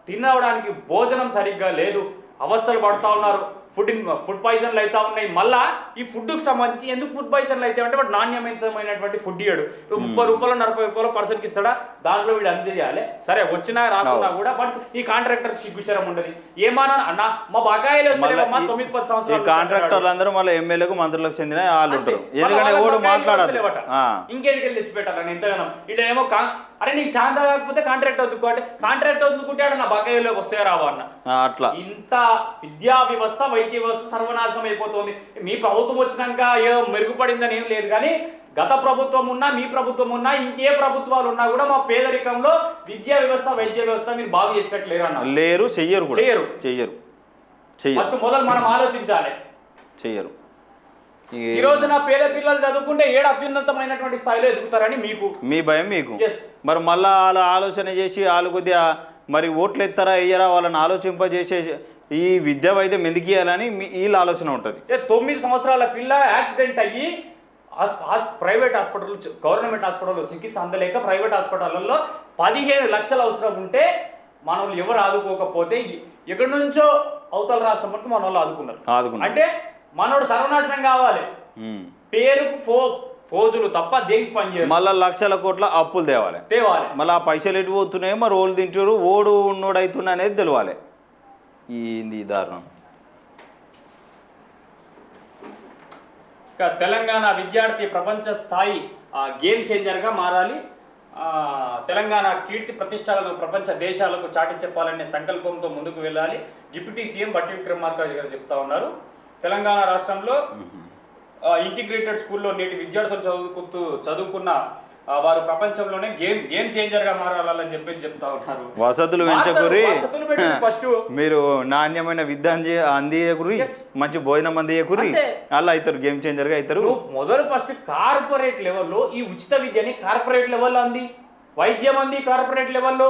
తినడానికి భోజనం సరిగ్గా లేదు, అవస్థలు పడుతూ ఉన్నారు. ఫుడ్ పాయిజన్లు అవుతా ఉన్నాయి. మళ్ళా ఈ ఫుడ్కి సంబంధించి ఎందుకు ఫుడ్ పాయిజన్లు అయితే అంటే వాడు నాణ్యమైనటువంటి ఫుడ్ ఇయ్యాడు. 30 రూపాయలు 40 రూపాయలు పర్సన్కి ఇస్తాడా, దాంట్లో వీడు అంత చేయాలి. సరే వచ్చినా రాకున్నా కూడా బట్ ఈ కాంట్రాక్టర్ సిగ్గుశరం ఉండదు. ఏమన్నా అన్న మా బకాయిలు వస్తలేవమ్మా 9-10 సంవత్సరాలు కాంట్రాక్టర్లు అందరూ మళ్ళీ ఎమ్మెల్యేలకు మంత్రులకు చెందిన వాళ్ళు ఉంటారు. ఎందుకంటే ఎవడు మాట్లాడాలి ఇంకెళ్ళి తెచ్చిపెట్టాలని ఎంతగానో ఇటేమో అరే నీకు శాంత కాకపోతే కాంట్రాక్ట్ వద్దుకో అంటే కాంట్రాక్ట్ వద్దుకుంటాడు నా బకాయిలోకి వస్తే రావా అన్న. అట్లా ఇంత విద్యా వ్యవస్థ వైద్య వ్యవస్థ సర్వనాశనం అయిపోతుంది. మీ ప్రభుత్వం వచ్చినాక ఏదో మెరుగుపడిందని ఏం లేదు, కానీ గత ప్రభుత్వం ఉన్నా మీ ప్రభుత్వం ఉన్నా ఇంకే ప్రభుత్వాలు ఉన్నా కూడా మా పేదరికంలో విద్యా వ్యవస్థ వైద్య వ్యవస్థ మీరు బాగు చేసినట్లేరు అన్న. లేరు, చెయ్యరు కూడా. చెయ్యరు. చెయ్యరు. ఫస్ట్ మొదలు మనం ఆలోచించాలి. చెయ్యరు. ఈ రోజు నా పేద పిల్లలు చదువుకుంటే ఏడు అత్యున్నతమైనటువంటి స్థాయిలో ఎదుగుతారని మీకు మీ భయం మీకు. మరి మళ్ళా వాళ్ళ ఆలోచన చేసి వాళ్ళు కొద్దిగా మరి ఓట్లు ఎత్తారా వేయరా వాళ్ళని ఆలోచింపజేసే ఈ విద్యా వైద్యం ఎందుకు ఇవ్వాలని వీళ్ళ ఆలోచన ఉంటుంది. 9 సంవత్సరాల పిల్ల యాక్సిడెంట్ అయ్యి ప్రైవేట్ హాస్పిటల్ గవర్నమెంట్ హాస్పిటల్లో చికిత్స అందలేక ప్రైవేట్ హాస్పిటల్లో 15 లక్షలు అవసరం ఉంటే మన వాళ్ళు ఎవరు ఆదుకోకపోతే ఎక్కడి నుంచో అవతల రాష్ట్రం వరకు మన వాళ్ళు ఆదుకున్నారు. అంటే మనోడు సర్వనాశనం కావాలి, పేరుకు ఫోజులు తప్ప దేనికి పనిచేయాలి. మళ్ళీ లక్షల కోట్ల అప్పులు తేవాలి. మళ్ళీ ఆ పైసలు ఎటు పోతున్నాయో మరి ఓళ్ళు తింటారు, ఓడు ఉన్నోడు అవుతున్నా అనేది తెలియాలి. ఈ దారుణం. తెలంగాణ విద్యార్థి ప్రపంచ స్థాయి గేమ్ చేంజర్గా మారాలి. తెలంగాణ కీర్తి ప్రతిష్టలను ప్రపంచ దేశాలకు చాటి చెప్పాలనే సంకల్పంతో ముందుకు వెళ్ళాలి. డిప్యూటీ సీఎం బట్టి విక్రమార్క గారు చెప్తా ఉన్నారు. తెలంగాణ రాష్ట్రంలో ఇంటిగ్రేటెడ్ స్కూల్లో నేటి విద్యార్థులు చదువుకున్న వారు ప్రపంచంలోనే గేమ్ చేంజర్ గా మారాలని చెప్తా ఉన్నారు. వసతులు పెంచకురి, ఫస్ట్ మీరు నాణ్యమైన విద్య అందియకురి, మంచి భోజనం అందియకురి, అలా అవుతారు గేమ్ చేంజర్ గా అవుతారు. మొదలు ఫస్ట్ కార్పొరేట్ లెవెల్లో ఈ ఉచిత విద్యని కార్పొరేట్ లెవెల్లో అంది, వైద్యం అంది కార్పొరేట్ లెవెల్లో.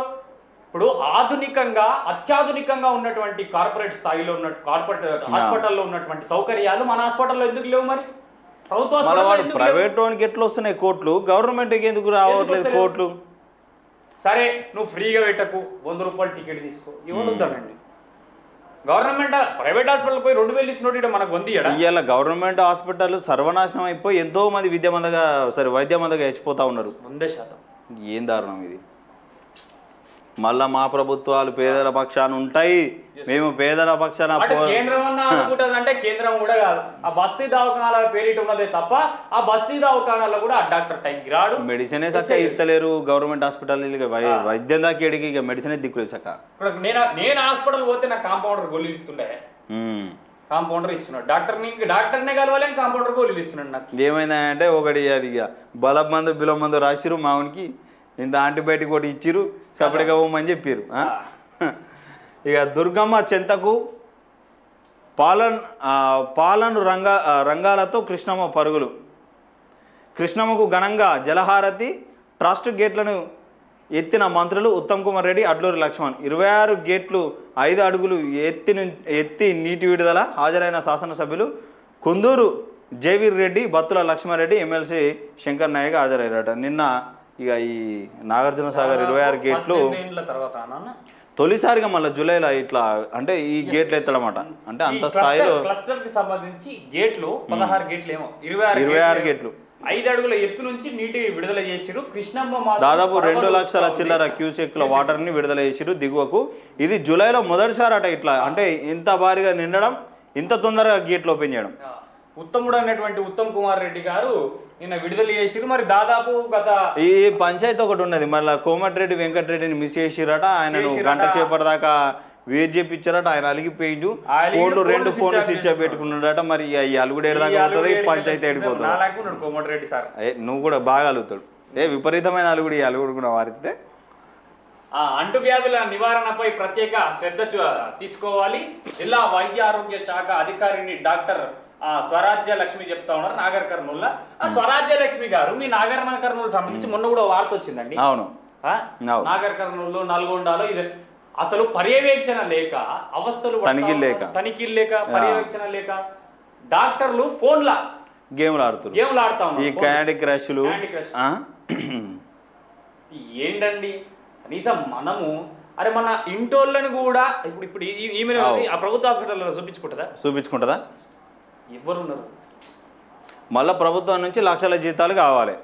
ఇప్పుడు ఆధునికంగా అత్యాధునికంగా ఉన్నటువంటి కార్పొరేట్ స్థాయిలో ఉన్న కార్పొరేట్ హాస్పిటల్లో ఉన్నటువంటి సౌకర్యాలు మన హాస్పిటల్లో ఎందుకు లేవు? మరి ప్రైవేట్ వానికి ఎట్లా వస్తున్నాయి కోట్లు, గవర్నమెంట్కి ఎందుకు రావట్లేదు కోట్లు? సరే నువ్వు ఫ్రీగా పెట్టకు, 100 రూపాయలు టికెట్ తీసుకో, ఎవరు వద్దానండి. గవర్నమెంట్ ప్రైవేట్ హాస్పిటల్ పోయి 2000 ఇచ్చినట్టు మనకు వంది. ఇవాళ గవర్నమెంట్ హాస్పిటల్ సర్వనాశనం అయిపోయి ఎంతో మంది వైద్య మందగా హెచ్చిపోతా ఉన్నారు. 100%. ఏం దారుణం ఇది. మళ్ళా మా ప్రభుత్వాలు పేదల పక్షాన ఉంటాయి, మేము పేదల పక్షాన. కేంద్రం అనుకుంటుందంటే కేంద్రం కూడా కాదు, ఆ బస్తీ దవాఖానాల పేరిట ఉన్నదే తప్ప ఆ బస్తీ దవాఖానాలో కూడా ఆ డాక్టర్ టైంకి రాడు, మెడిసినే సక్క ఇస్తలేరు. గవర్నమెంట్ హాస్పిటల్ వైద్యం దాకా ఎడికి ఇక మెడిసినే దిక్కులేదు సక్క. నేను హాస్పిటల్ పోతే నాకు కాంపౌండర్ గోళీలు ఇస్తుండే, కాంపౌండర్ ఇస్తున్నాడు. డాక్టర్నే కలవాలి, కాంపౌండర్ గోళీలు ఇస్తున్నాడు. నాకు ఏమైందంటే ఒకటి అది ఇక బలం మందు బిలం మందు రాసిరు, మావునికి ఇంత యాంటీబయాటిక్ ఒకటి ఇచ్చిరు, సపరేట్గా పోమని చెప్పారు. ఇక దుర్గమ్మ చెంతకు పాలన రంగాలతో కృష్ణమ్మ పరుగులు. కృష్ణమ్మకు ఘనంగా జలహారతి, ట్రస్ట్ గేట్లను ఎత్తిన మంత్రులు ఉత్తమ్ కుమార్ రెడ్డి, అడ్లూరి లక్ష్మణ్. 26 గేట్లు 5 అడుగులు ఎత్తి నీటి విడుదల. హాజరైన శాసనసభ్యులు కుందూరు జేవీర్ రెడ్డి, బత్తుల లక్ష్మారెడ్డి, ఎమ్మెల్సీ శంకర్ నాయక్ హాజరయ్యారట. నిన్న ఇక ఈ నాగార్జున సాగర్ 26 గేట్లు తొలిసారిగా మళ్ళీ జూలైలో ఇట్లా అంటే ఈ గేట్లు ఎత్తడమాట. అంటే అంత స్థాయిలో క్లస్టర్ కి సంబంధించి గేట్లు 16 గేట్లు ఏమో 26 గేట్లు 5 అడుగుల ఎత్తు నుంచి నీటి విడుదల చేసిరు. కృష్ణమ్మ దాదాపు 2 లక్షల చిల్లర క్యూసెక్ల వాటర్ ని విడుదల చేసిరు దిగువకు. ఇది జూలైలో మొదటిసారి అట ఇట్లా అంటే ఇంత భారీగా నిండడం, ఇంత తొందరగా గేట్లు ఓపెన్ చేయడం. ఉత్తముడు అనేటువంటి ఉత్తమ్ కుమార్ రెడ్డి గారు నిన్న విడుదల చేసిరు. మరి దాదాపు గత ఈ పంచాయతీ ఒకటి ఉన్నది, మళ్ళీ కోమటిరెడ్డి వెంకటరెడ్డిని మిస్ చేసిరట. ఆయన గంట సేపటి దాకా వెయిట్ చేయించారట. ఆయన అలిగిపోయిండు, ఫోన్లు 2 ఫోన్లు స్విచ్ ఆఫ్ పెట్టుకున్నాడట. మరి ఈ అలుగుడు ఏడాది అవుతుంది, పంచాయతీ ఏడిపోతుంది. కోమటిరెడ్డి సార్ నువ్వు కూడా బాగా అలుగుతాడు. విపరీతమైన అలుగుడు, ఈ అలుగుడు కూడా వారితే. అంటువ్యాధుల నివారణపై ప్రత్యేక శ్రద్ధ తీసుకోవాలి. జిల్లా వైద్య ఆరోగ్య శాఖ అధికారిని డాక్టర్ స్వరాజ్య లక్ష్మి చెప్తా ఉన్నారు నాగర్ కర్నూలు. ఆ స్వరాజ్య లక్ష్మి గారు మీ నాగర్ కర్నూలు సంబంధించి మొన్న కూడా వార్త వచ్చిందండి. అవును, నాగర్ కర్నూలు, నల్గొండలో ఇది అసలు పర్యవేక్షణ లేక అవస్థలు, తనిఖీలు లేక పర్యవేక్షణ లేక డాక్టర్లు ఫోన్ల గేమ్లు ఆడుతా ఉన్నారు. ఈ క్యాండీ క్రష్లు ఏంటండి? కనీసం మనము అరే మన ఇంటోళ్ళని కూడా ఇప్పుడు ఈమె ఆ ప్రభుత్వ ఆఫీసర్లలో చూపించుకుంటుందా? ఎవరు ఉన్నారు? మళ్ళీ ప్రభుత్వం నుంచి లక్షల జీతాలు కావాలి.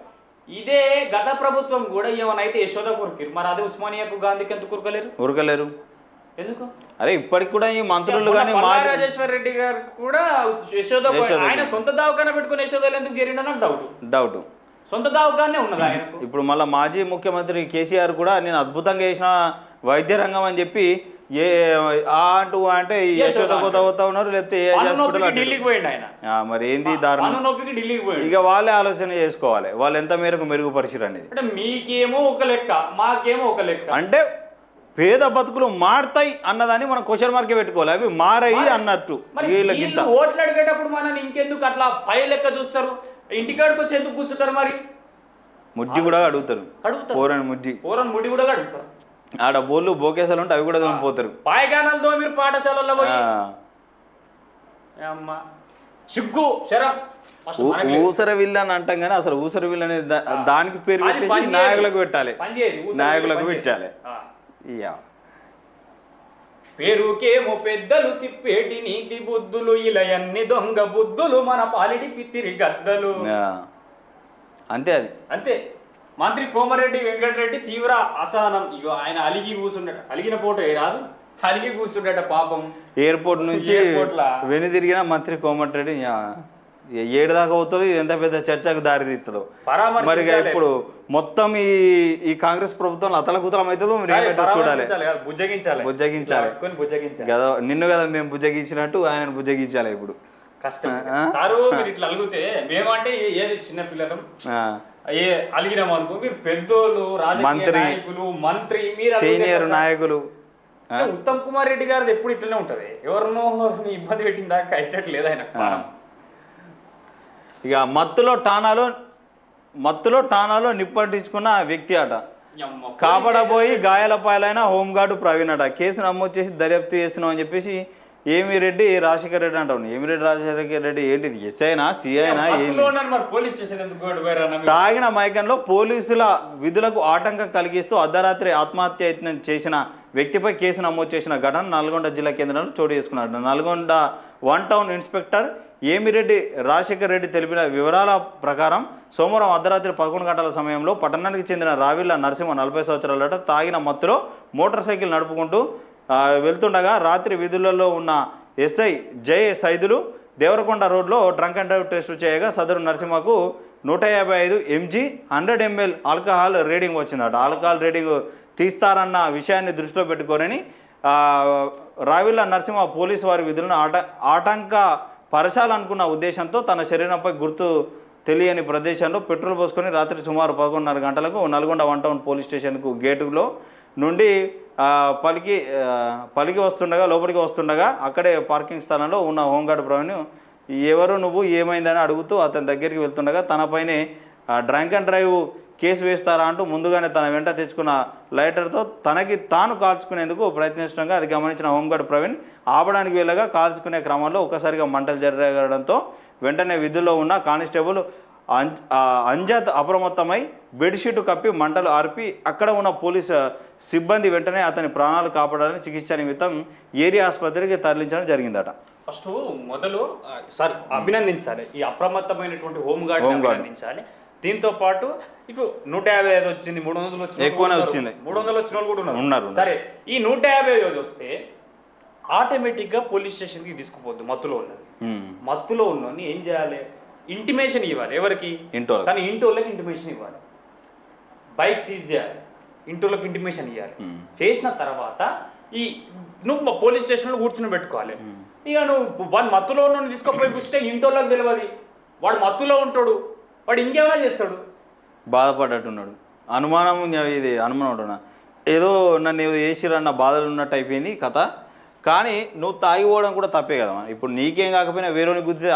ఇదే గత ప్రభుత్వం కూడా ఏమైనా అయితే యశోద కురికిరు, మరి అదే ఉస్మానియాకు గాంధీకి ఎందుకు ఉరకలేరు? ఎందుకు? అరే ఇప్పటికి కూడా ఈ మంత్రులు కానీ రాజేశ్వర్ రెడ్డి గారు కూడా యశోద ఆయన సొంత దవాఖాన పెట్టుకుని యశోదలు ఎందుకు చేరిండో నాకు డౌట్. సొంత దవాఖానే ఉన్నది ఆయన. ఇప్పుడు మళ్ళీ మాజీ ముఖ్యమంత్రి కేసీఆర్ కూడా నేను అద్భుతంగా చేసిన వైద్య రంగం అని చెప్పి అంటే యశోద పోతా ఉన్నారు, లేకపోతే ఏ హాస్పిటల్ ఢిల్లీకి పోయిండు ఆయన. మరి ఏంది దారుణం? ఢిల్లీకి పోయిండు. ఇక వాళ్ళే ఆలోచన చేసుకోవాలి వాళ్ళు ఎంత మేరకు మెరుగుపరిచారు అనేది. అంటే మీకేమో ఒక లెక్క, మాకేమో ఒక లెక్క. అంటే పేద బతుకులు మారుతాయి అన్నదాన్ని మనం క్వశ్చన్ మార్కే పెట్టుకోవాలి. అవి మారాయి అన్నట్టు. ఓట్లు అడిగేటప్పుడు మనం ఇంకెందుకు అట్లా పై లెక్క చూస్తారు? ఇంటికాడికి వచ్చి ఎందుకు కూర్చుంటారు? మరి ముడ్డి కూడా అడుగుతారు, పోరని ముడ్డి కూడా అడుగుతారు. ఆడ బోళ్ళు బోకేసాలు ఉంటే అవి కూడా దోమిపోతారు. పాయగానాలతో మీరు పాఠశాలలో పోయి సిగ్గు శరం. ఊసర విల్ అని అంటాం కానీ అసలు ఊసర విల్ అనేది దానికి పేరు పెట్టేసి నాయకులకు పెట్టాలి. పేరుకేమో పెద్దలు సిప్పేటి నీతి బుద్ధులు, ఇలయన్ని దొంగ బుద్ధులు మన పాలిడి పిత్తిరి గద్దలు. అంతే అది అంతే. మంత్రి కోమరెడ్డి వెంకటరెడ్డి తీవ్ర అసహనం. ఇగో ఆయన అలిగి కూర్చుండట, అలిగిన ఫోటో రాదు, అలిగి కూర్చుండట పాపం. ఎయిర్పోర్ట్ నుంచి వెనుదిరిగిన మంత్రి కోమరెడ్డి ఏడు దాకా అవుతుంది. ఎంత పెద్ద చర్చకు దారి తీస్తుందో మరి. ఇప్పుడు మొత్తం ఈ కాంగ్రెస్ ప్రభుత్వం అతలకుతలం అవుతుందో చూడాలి. బుజ్జగించాలి కదా, నిన్ను కదా మేము బుజ్జగించినట్టు ఆయన బుజ్జగించాలి ఇప్పుడు. కష్టం సారు. మీరు ఇట్లా అలిగితే మేమంటే ఏది చిన్న పిల్లలం అలిగినాం అనుకో, మీరు పెద్దోళ్ళు, రాజకీయ నాయకులు, మంత్రి, మీరు సీనియర్ నాయకులు. ఉత్తమ్ కుమార్ రెడ్డి గారిది ఎప్పుడు ఇట్లనే ఉంటది. ఎవరినో ఇబ్బంది పెట్టిన దాకా అయ్యేటట్లేదు ఆయన. ఇక మత్తులో టానాలో నిప్పంటించుకున్న వ్యక్తి అట. కాపాడబోయి గాయాల పాలైన హోంగార్డు ప్రవీణ్ అట. కేసు నమోదు చేసి దర్యాప్తు చేస్తున్నాం అని చెప్పేసి ఏమిరెడ్డి రాజశేఖర రెడ్డి అంటావు. ఏమిరెడ్డి రాజశేఖర రెడ్డి ఏంటిది? ఎస్ఐనా సిఐనా? తాగిన మైకంలో పోలీసుల విధులకు ఆటంకం కలిగిస్తూ అర్ధరాత్రి ఆత్మహత్య యత్నం చేసిన వ్యక్తిపై కేసు నమోదు చేసిన ఘటన నల్గొండ జిల్లా కేంద్రంలో చోటు చేసుకున్నాడు. నల్గొండ 1 టౌన్ ఇన్స్పెక్టర్ ఏమిరెడ్డి రాజశేఖర రెడ్డి తెలిపిన వివరాల ప్రకారం సోమవారం అర్ధరాత్రి 11 గంటల సమయంలో పట్టణానికి చెందిన రావిళ్ళ నరసింహ 40 సంవత్సరాలట తాగిన మత్తులో మోటార్ సైకిల్ నడుపుకుంటూ వెళ్తుండగా రాత్రి విధులలో ఉన్న ఎస్ఐ జై సైదులు దేవరకొండ రోడ్లో డ్రంక్ అండ్ డ్రైవ్ టెస్ట్ చేయగా సదరు నరసింహకు 155 mg 100 ml ఆల్కహాల్ రీడింగ్ వచ్చిందట. ఆల్కహాల్ రీడింగ్ తీస్తారన్న విషయాన్ని దృష్టిలో పెట్టుకోరని రావిళ్ళ నరసింహ పోలీసు వారి విధులను ఆటంక పరచాలనుకున్న ఉద్దేశంతో తన శరీరంపై గుర్తు తెలియని ప్రదేశంలో పెట్రోల్ పోసుకొని రాత్రి సుమారు 11:30 గంటలకు నల్గొండ 1 టౌన్ పోలీస్ స్టేషన్కు గేటులో నుండి పలికి వస్తుండగా లోపలికి వస్తుండగా అక్కడే పార్కింగ్ స్థలంలో ఉన్న హోంగార్డు ప్రవీణ్ ఎవరు నువ్వు ఏమైందని అడుగుతూ అతని దగ్గరికి వెళ్తుండగా తనపైనే డ్రంక్ అండ్ డ్రైవ్ కేసు వేస్తారా అంటూ ముందుగానే తన వెంట తెచ్చుకున్న లైటర్తో తనకి తాను కాల్చుకునేందుకు ప్రయత్నిస్తుండగా అది గమనించిన హోంగార్డు ప్రవీణ్ ఆపడానికి వెళ్ళగా కాల్చుకునే క్రమంలో ఒక్కసారిగా మంటలు జరగడంతో వెంటనే విధుల్లో ఉన్న కానిస్టేబుల్ అంజద్ అప్రమత్తమై బెడ్షీట్ కప్పి మంటలు ఆర్పి అక్కడ ఉన్న పోలీసు సిబ్బంది వెంటనే అతని ప్రాణాలు కాపాడాలని చికిత్స నిమిత్తం ఏరియా ఆసుపత్రికి తరలించడం జరిగిందట. ఫస్ట్ మొదలు సార్ అభినందించాలి, ఈ అప్రమత్తమైనటువంటి హోంగార్డ్ అభినందించాలి. దీంతో పాటు ఇప్పుడు 155 వచ్చింది, 300 వచ్చింది, ఎక్కువనే వచ్చింది, 300 వచ్చిన వాళ్ళు కూడా ఉన్నారు. సరే, ఈ 155 వస్తే ఆటోమేటిక్గా పోలీస్ స్టేషన్కి తీసుకుపోద్దు. మత్తులో ఉన్నోని ఏం చేయాలి? ఇంటిమేషన్ ఇవ్వాలి. ఎవరికి? కానీ ఇంటోళ్ళకి ఇంటిమేషన్ ఇవ్వాలి. బైక్ సీజ్ చేయాలి, ఇంటోళ్ళకి ఇంటిమేషన్ ఇవ్వాలి. చేసిన తర్వాత నువ్వు పోలీస్ స్టేషన్లో కూర్చుని పెట్టుకోవాలి. ఇక నువ్వు వాడు మత్తులో ఉన్న తీసుకుపోయి కూర్చుంటే ఇంటోళ్ళకి తెలియదు, వాడు మత్తులో ఉంటాడు, వాడు ఇంకేమైనా చేస్తాడు. బాధపడ్డట్టున్నాడు, అనుమానం ఉంటున్నా, ఏదో నన్ను ఏదో చేసిరన్న బాధలు ఉన్నట్టు అయిపోయింది కథ. కానీ నువ్వు తాగిపోవడం కూడా తప్పే కదా. ఇప్పుడు నీకేం కాకపోయినా వేరేని గుర్తి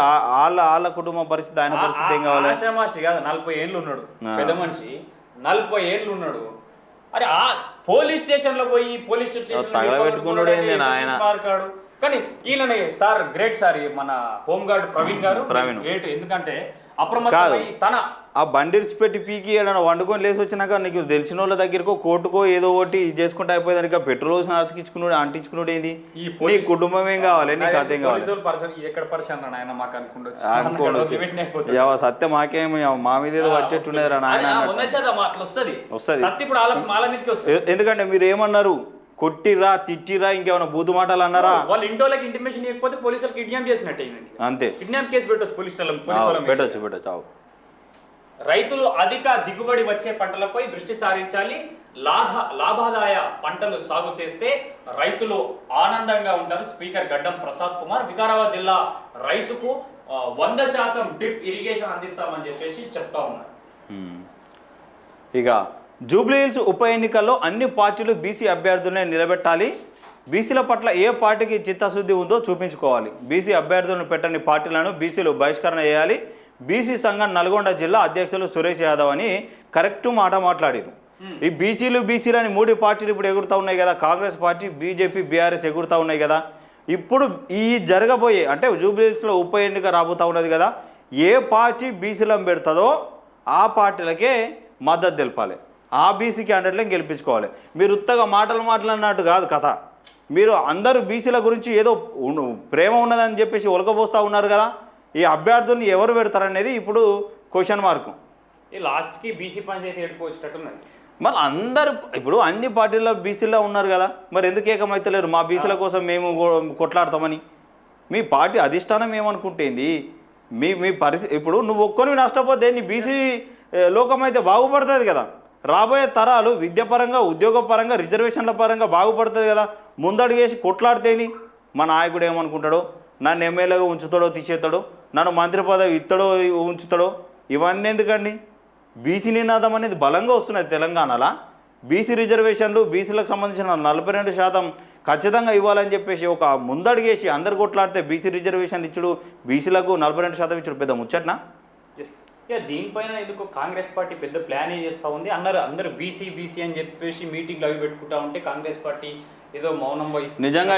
వాళ్ళ కుటుంబ పరిస్థితి, ఆయన పరిస్థితి ఏం కావాలి? ఆశామాషి కాదు, 40 ఏళ్ళు ఉన్నాడు పెద్ద మనిషి, 40 ఏళ్ళు ఉన్నాడు. అరే పోలీస్ స్టేషన్ లో పోయి పోలీస్ స్టేషన్ తగలబెట్టుకున్నాడు ఆయన. కానీ ఈయననే సార్ గ్రేట్ సార్, మన హోంగార్డ్ ప్రవీణ్ గారు గ్రేట్. ఎందుకంటే అప్రమత్తమై ఆ బండిల్స్ పెట్టి పీకి ఏదైనా వండుకొని లేసి వచ్చినాక నీకు తెలిసిన వాళ్ళ దగ్గరకో కోర్టుకో ఏదో ఒకటి చేసుకుంటే అయిపోయింది. ఇక పెట్రోల్ వేసిన అతికించుకున్నాడు అంటించుకున్నాడు ఏంది? నీ కుటుంబం ఏం కావాలి, నీకు అదేం కావాలి? సత్యం మాకేమి మా మీద ఏదో వచ్చేట్టున్నది రా నాయన. ఎందుకంటే మీరు ఏమన్నారు? కొట్టిరా తిట్టిరా ఇంకేమైనా బూతు మాటలు అన్నారా? వాళ్ళు ఇంటోళ్ళకి ఇంటిమేషన్ ఇవ్వకపోతే పోలీసులు కిడ్నాప్ చేసినట్టే అంతే. కిడ్నాప్ కేసు పెట్టొచ్చు పోలీసు పెట్టొచ్చు. రైతులు అధిక దిగుబడి వచ్చే పంటలపై దృష్టి సారించాలి. లాభాదాయ పంటలు సాగు చేస్తే రైతులు ఆనందంగా ఉంటారు. స్పీకర్ గడ్డం ప్రసాద్ కుమార్ వికారాబాద్ జిల్లా రైతుకు 100% డ్రిప్ ఇరిగేషన్ అందిస్తామని చెప్పేసి చెప్తా ఉన్నారు. ఇక జూబ్లీహిల్స్ ఉప ఎన్నికల్లో అన్ని పార్టీలు బీసీ అభ్యర్థులనే నిలబెట్టాలి. బీసీల పట్ల ఏ పార్టీకి చిత్తశుద్ధి ఉందో చూపించుకోవాలి. బీసీ అభ్యర్థులను పెట్టని పార్టీలను బీసీలు బహిష్కరణ చేయాలి. బీసీ సంఘం నల్గొండ జిల్లా అధ్యక్షులు సురేష్ యాదవ్ అని కరెక్ట్ మాట మాట్లాడారు. ఈ బీసీలు అని 3 పార్టీలు ఇప్పుడు ఎగురుతూ ఉన్నాయి కదా. కాంగ్రెస్ పార్టీ, బీజేపీ, బీఆర్ఎస్ ఎగురుతూ ఉన్నాయి కదా. ఇప్పుడు ఈ జరగబోయే అంటే జూబ్లీహిల్స్లో ఉప ఎన్నిక రాబోతూ ఉన్నది కదా. ఏ పార్టీ బీసీలను పెడుతుందో ఆ పార్టీలకే మద్దతు తెలపాలి. ఆ బీసీ క్యాండిడేట్లను గెలిపించుకోవాలి. మీరు ఉత్తగా మాట్లాడినట్టు కాదు కథ. మీరు అందరూ బీసీల గురించి ఏదో ప్రేమ ఉన్నదని చెప్పేసి ఒలకబోస్తూ ఉన్నారు కదా. ఈ అభ్యర్థుల్ని ఎవరు పెడతారనేది ఇప్పుడు క్వశ్చన్ మార్కు. ఈ లాస్ట్కి బీసీ పంచాయతీ ఎడుకోవచ్చేటట్టున్నది. మళ్ళీ అందరు ఇప్పుడు అన్ని పార్టీల్లో బీసీలో ఉన్నారు కదా. మరి ఎందుకు ఏకమైతలేరు? మా బీసీల కోసం మేము కొట్లాడతామని మీ పార్టీ అధిష్టానం ఏమనుకుంటేంది? మీ పరిస్థితి ఇప్పుడు నువ్వు ఒక్కొని నష్టపోతే నీ బీసీ లోకం అయితే బాగుపడుతుంది కదా. రాబోయే తరాలు విద్యాపరంగా, ఉద్యోగపరంగా, రిజర్వేషన్ల పరంగా బాగుపడుతుంది కదా. ముందడుగేసి కొట్లాడితేంది? మా నాయకుడు ఏమనుకుంటాడో, నన్ను ఎమ్మెల్యేగా ఉంచుతాడో తీసేస్తాడో, నన్ను మంత్రి పదవి ఇస్తాడో ఉంచుతాడో, ఇవన్నీ ఎందుకండి? బీసీ నినాదం అనేది బలంగా వస్తున్నది తెలంగాణలో. బీసీ రిజర్వేషన్లు, బీసీలకు సంబంధించిన 42% ఖచ్చితంగా ఇవ్వాలని చెప్పేసి ఒక ముందడిగేసి అందరు కొట్లాడితే బీసీ రిజర్వేషన్లు ఇచ్చుడు, బీసీలకు 42% ఇచ్చుడు పెద్ద ముచ్చట్నా? ఎస్. ఇక దీనిపైన ఎందుకు కాంగ్రెస్ పార్టీ పెద్ద ప్లాన్ చేస్తూ ఉంది. అందరూ బీసీ అని చెప్పేసి మీటింగ్లు అవి పెట్టుకుంటా ఉంటే కాంగ్రెస్ పార్టీ ఏదో మౌనం వహిస్తుంది. నిజంగా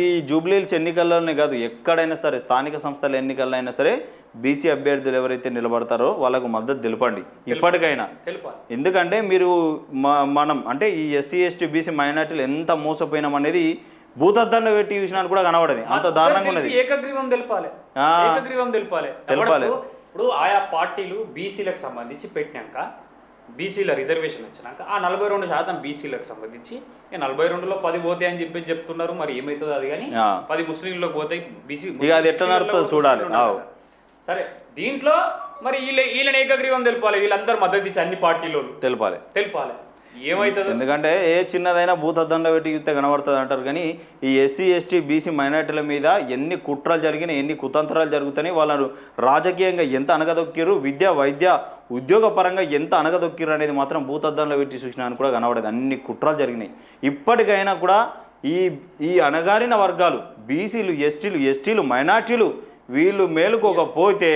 ఈ జూబ్లీహిల్స్ ఎన్నికల్లోనే కాదు, ఎక్కడైనా సరే స్థానిక సంస్థల ఎన్నికల్లో అయినా సరే బీసీ అభ్యర్థులు ఎవరైతే నిలబడతారో వాళ్ళకు మద్దతు తెలపండి ఇప్పటికైనా. ఎందుకంటే మీరు మనం అంటే ఈ ఎస్సీ ఎస్టీ బీసీ మైనార్టీలు ఎంత మోసపోయినాం అనేది భూతద్దంలో పెట్టి చూసినా కూడా కనబడది. అంత దారుణంగా ఉన్నది. ఏకగ్రీవం తెలపాలి. ఇప్పుడు ఆయా పార్టీలు బీసీలకు సంబంధించి పెట్టినాక, బీసీల రిజర్వేషన్ వచ్చినాక ఆ 42% బీసీలకు సంబంధించి 42లో 10 పోతాయి అని చెప్పి చెప్తున్నారు. మరి ఏమవుతుందో అది కానీ 10 ముస్లింలకు పోతాయి. బీసీ అది ఎట్లా నడుతుందో చూడాలి. సరే, దీంట్లో మరి వీళ్ళని ఏకగ్రీవం తెలపాలి. వీళ్ళందరూ మద్దతు ఇచ్చి అన్ని పార్టీలు తెలపాలి. ఏమవుతుంది? ఎందుకంటే ఏ చిన్నదైనా భూతద్దంలో పెట్టి చూస్తే కనబడుతుంది అంటారు. కానీ ఈ ఎస్సీ ఎస్టీ బీసీ మైనార్టీల మీద ఎన్ని కుట్రలు జరిగినాయి, ఎన్ని కుతంత్రాలు జరుగుతాయి, వాళ్ళను రాజకీయంగా ఎంత అనగదొక్కిరు, విద్య వైద్య ఉద్యోగ పరంగా ఎంత అనగదొక్కిరు అనేది మాత్రం భూతద్దంలో పెట్టి చూసినా అని కూడా కనబడేది. అన్ని కుట్రలు జరిగినాయి. ఇప్పటికైనా కూడా ఈ అణగారిన వర్గాలు బీసీలు, ఎస్టీలు, మైనార్టీలు వీళ్ళు మేలుకోకపోతే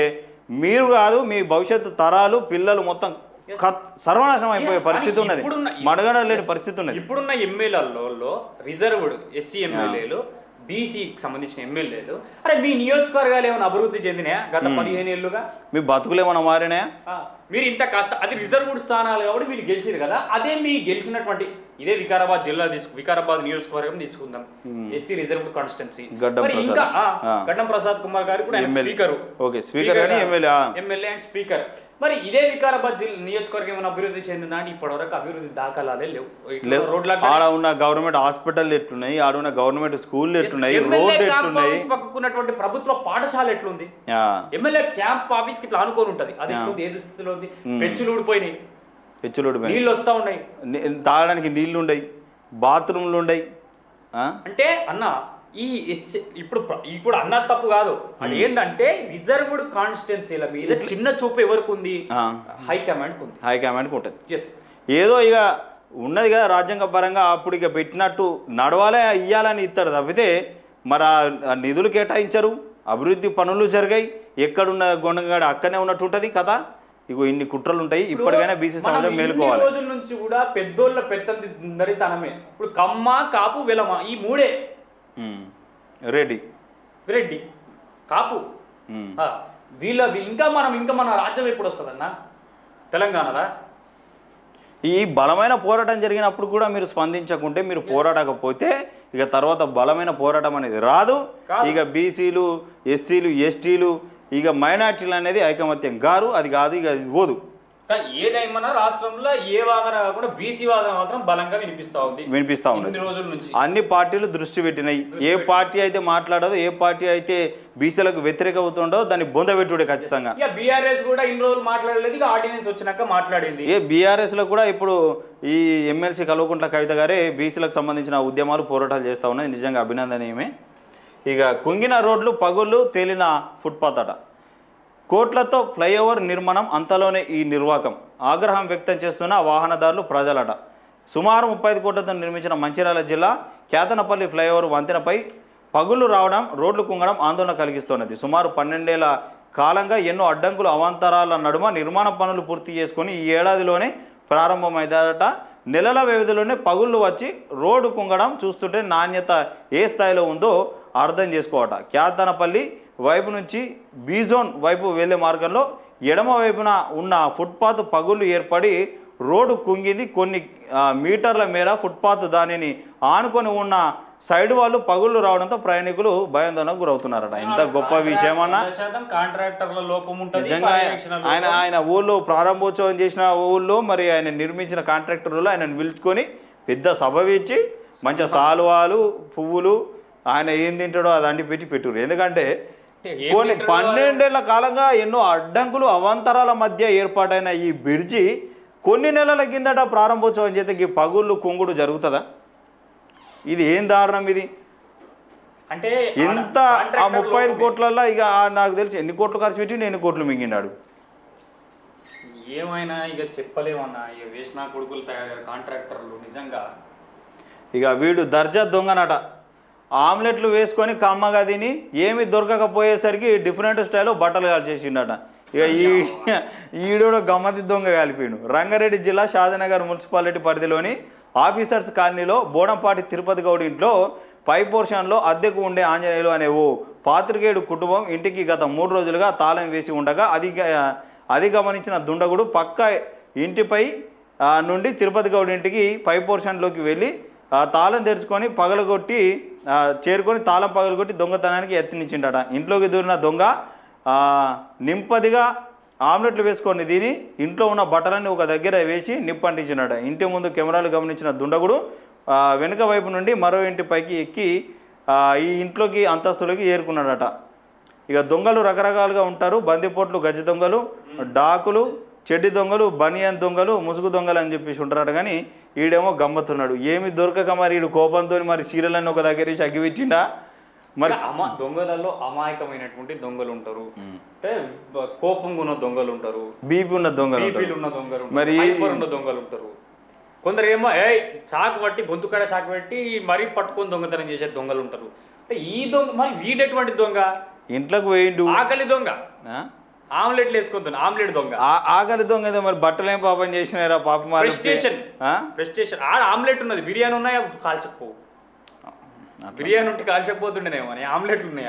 మీరు కాదు మీ భవిష్యత్తు తరాలు పిల్లలు మొత్తం సర్వనాశనం అయిపోయే పరిస్థితి ఉన్నది. మడగడ లేని పరిస్థితి ఉన్నది. ఇప్పుడున్న ఎమ్మెల్యేలలో రిజర్వ్డ్ ఎస్సీ ఎమ్మెల్యేలు, బీసీకి సంబంధించిన ఎమ్మెల్యేలు, అరే మీ నియోజకవర్గాలు ఏమైనా అభివృద్ధి చెందినాయా గత 15 ఏళ్ళుగా? మీ బతుకులు ఏమైనా మారినాయా? మీరు ఇంత అది రిజర్వ్డ్ స్థానాలు కాబట్టి వీళ్ళు గెలిచారు కదా. అదే మీ గెలిచినటువంటి ఇదే వికారాబాద్ జిల్లా వికారాబాద్ నియోజకవర్గం తీసుకుందాం. ఎస్సీ రిజర్వ్డ్ కాన్స్టిట్యున్సీ ఇంకా గడ్డం ప్రసాద్ కుమార్ గారు కూడా స్పీకర్ ఎమ్మెల్యే అండ్ స్పీకర్. మరి ఇదే వికారాబాద్ నియోజకవర్గం ఏమైనా అభివృద్ధి చెందిందా అంటే ఇప్పటివరకు అభివృద్ధి దాఖలాలే లేవు. ఆడ ఉన్న గవర్నమెంట్ హాస్పిటల్ ఎట్లున్నాయి, ఆడ ఉన్న గవర్నమెంట్ స్కూల్ ఎట్లున్నాయి, రోడ్ ఎట్లున్నాయి, పక్కకున్నటువంటి ప్రభుత్వ పాఠశాల ఎట్లుంది, ఎమ్మెల్యే క్యాంప్ ఆఫీస్ కి ఇట్లా అనుకోని ఉంటది. అది ఏది స్థితిలో ఉంది? పెంచులు ఊడిపోయినాయి, నీళ్ళు వస్తా ఉన్నాయి, తాగడానికి నీళ్లు ఉండయి, బాత్రూమ్లు ఉండయి. అంటే అన్న ఇప్పుడు అన్న తప్పు కాదు. అది ఏంటంటే రిజర్వ్డ్ కాన్స్టిట్యున్సీల మీద చిన్న చూపు ఎవరికి ఉంది? హైకమాండ్ ఉంటుంది. ఏదో ఇక ఉన్నది కదా రాజ్యాంగ పరంగా, అప్పుడు ఇక పెట్టినట్టు నడవాలే ఇయ్యాలని ఇస్తారు తప్పితే మరి ఆ నిధులు కేటాయించరు, అభివృద్ధి పనులు జరిగాయి, ఎక్కడున్న గొండగాడు అక్కడనే ఉన్నట్టు ఉంటుంది కదా. ఇగో ఇన్ని కుట్రలు ఉంటాయి. ఇప్పటికైనా బీసీ సమాజం మేలుకోవాలి. రోజుల నుంచి కూడా పెద్దోళ్ళ పెద్దందరితనమే. ఇప్పుడు కమ్మ, కాపు, వెలమ ఈ మూడే. రెడ్డి, కాపు ఇంకా మన రాజ్యం ఎప్పుడు వస్తుందన్న తెలంగాణలో? ఈ బలమైన పోరాటం జరిగినప్పుడు కూడా మీరు స్పందించకుంటే, మీరు పోరాడకపోతే ఇక తర్వాత బలమైన పోరాటం అనేది రాదు. ఇక బీసీలు, ఎస్సీలు, ఎస్టీలు, ఇక మైనార్టీలు అనేది ఐకమత్యం గారు, అది కాదు, ఇక అది పోదు. కానీ ఏదేమన్నా రాష్ట్రంలో ఏ వాదన కాకుండా బీసీ వాదన మాత్రం బలంగా వినిపిస్తా ఉంది ఇన్ని రోజుల నుంచి. అన్ని పార్టీలు దృష్టి పెట్టినాయి. ఏ పార్టీ అయితే మాట్లాడదో, ఏ పార్టీ అయితే బీసీలకు వ్యతిరేక అవుతుండో దాన్ని బొందబెట్టుడే ఖచ్చితంగా. ఇక బీఆర్ఎస్ కూడా ఇన్ని రోజులు మాట్లాడలేదు, ఇక ఆర్డినెన్స్ వచ్చినాక మాట్లాడింది. బీఆర్ఎస్ లో కూడా ఇప్పుడు ఈ ఎమ్మెల్సీ కల్వకుంట్ల కవిత గారే బీసీలకు సంబంధించిన ఉద్యమాలు, పోరాటాలు చేస్తూ ఉన్నాయి. నిజంగా అభినందనీయమే. ఇక కుంగిన రోడ్లు, పగుళ్ళు, తేలిన ఫుట్పాత్ అట. కోట్లతో ఫ్లైఓవర్ నిర్మాణం, అంతలోనే ఈ నిర్వాకం. ఆగ్రహం వ్యక్తం చేస్తున్న వాహనదారులు, ప్రజలట. సుమారు 35 కోట్లతో నిర్మించిన మంచిర్యాల జిల్లా కేతనపల్లి ఫ్లైఓవర్ వంతెనపై పగుళ్ళు రావడం, రోడ్లు కుంగడం ఆందోళన కలిగిస్తున్నది. సుమారు 12 ఏళ్ల కాలంగా ఎన్నో అడ్డంకులు, అవాంతరాల నడుమ నిర్మాణ పనులు పూర్తి చేసుకొని ఈ ఏడాదిలోనే ప్రారంభమైందట. నెలల వ్యవధిలోనే పగుళ్ళు వచ్చి రోడ్డు కుంగడం చూస్తుంటే నాణ్యత ఏ స్థాయిలో ఉందో అర్థం చేసుకోవట. కేతనపల్లి వైపు నుంచి బీజోన్ వైపు వెళ్లే మార్గంలో ఎడమ వైపున ఉన్న ఫుట్పాత్ పగుళ్ళు ఏర్పడి రోడ్డు కుంగింది. కొన్ని మీటర్ల మేర ఫుట్పాత్ దానిని ఆనుకొని ఉన్న సైడ్ వాళ్ళు పగుళ్ళు రావడంతో ప్రయాణికులు భయాందోళనకు గురవుతున్నారట. ఇంత గొప్ప విషయమన్నా నిజంగా ఆయన ఊళ్ళో ప్రారంభోత్సవం చేసిన ఊళ్ళో మరి ఆయన నిర్మించిన కాంట్రాక్టర్లు ఆయనను పిలుచుకొని పెద్ద సభ ఇచ్చి మంచి సాలువాలు, పువ్వులు, ఆయన ఏం తింటాడో అది అండి పెట్టురు. ఎందుకంటే కొన్ని 12 ఏళ్ల కాలంగా ఎన్నో అడ్డంకులు, అవాంతరాల మధ్య ఏర్పాటైన ఈ బ్రిడ్జి కొన్ని నెలల కిందట ప్రారంభోత్సవం చేస్తే ఈ పగుళ్ళు కుంగుడు జరుగుతుందా? ఇది ఏం దారుణం ఇది? అంటే ఇంత ఆ 35 కోట్లల్లో ఇక నాకు తెలిసి ఎన్ని కోట్లు ఖర్చు పెట్టి ఎన్ని కోట్లు మింగినాడు. ఏమైనా ఇక చెప్పలేమన్నా, ఇక వేసిన కొడుకులు తయారు కాంట్రాక్టర్లు నిజంగా. ఇక వీడు దర్జా దొంగనట. ఆమ్లెట్లు వేసుకొని కమ్మగా తిని ఏమి దొరకకపోయేసరికి డిఫరెంట్ స్టైల్లో బట్టలు కాల్చేసిండట. ఇక ఈడు గమ్మతి దొంగ కాలిపోయాడు. రంగారెడ్డి జిల్లా షాదనగర్ మున్సిపాలిటీ పరిధిలోని ఆఫీసర్స్ కాలనీలో బోడంపాటి తిరుపతి గౌడ్ ఇంట్లో పై పోర్షన్లో అద్దెకు ఉండే ఆంజనేయులు అనే ఓ పాత్రికేయుడు కుటుంబం ఇంటికి గత 3 రోజులుగా తాళం వేసి ఉండగా అది గమనించిన దుండగుడు పక్క ఇంటిపై నుండి తిరుపతి గౌడ్ ఇంటికి పై పోర్షన్లోకి వెళ్ళి తాళం తెరుచుకొని చేరుకొని తాళం పగలగొట్టి దొంగతనానికి యత్నించిండట. ఇంట్లోకి దూరిన దొంగ నింపదిగా ఆమ్లెట్లు వేసుకొని తిని ఇంట్లో ఉన్న బట్టలన్నీ ఒక దగ్గర వేసి నిప్పంటించినట. ఇంటి ముందు కెమెరాలు గమనించిన దుండగుడు వెనుక వైపు నుండి మరో ఇంటి పైకి ఎక్కి ఈ ఇంట్లోకి అంతస్తులోకి ఏరుకున్నాడట. ఇక దొంగలు రకరకాలుగా ఉంటారు. బందిపోట్లు, గజ దొంగలు, డాకులు, చెడ్డి దొంగలు, బనియన్ దొంగలు, ముసుగు దొంగలు అని చెప్పేసి ఉంటారట. కానీ ఈడేమో గమ్మతున్నాడు. ఏమి దొరకక మరి ఈడు కోపంతో మరి చీరలన్నీ ఒక దగ్గర వేసి అగ్గివిచ్చిండా. మరి దొంగలలో అమాయకమైనటువంటి దొంగలు ఉంటారు, అంటే కోపంగా ఉన్న దొంగలు ఉంటారు, బీపీ ఉన్న దొంగలు మరి ఉన్న దొంగలు ఉంటారు. కొందరు ఏమో చాకు పట్టి గొంతుకాడ చాకు పెట్టి మరీ పట్టుకొని దొంగతనం చేసే దొంగలు ఉంటారు. అంటే ఈ దొంగ మరి వీడెటువంటి దొంగ? ఇంట్లోకి పోయిండు ఆకలి దొంగ, ఆమ్లెట్లు వేసుకుంటున్నా ఆమ్లెట్ దొంగ. ఆకలి దొంగ ఏదో మరి బట్టలు ఏం పాపం చేసినారా పాపం. ప్రెస్టేషన్ ఆమ్లెట్ ఉన్నది, బిర్యానీ ఉన్నాయా కాల్చకపో, బిర్యానీ ఉంటే కాల్చకపోతుండేనేమో ఆమ్లెట్లు ఉన్నాయి.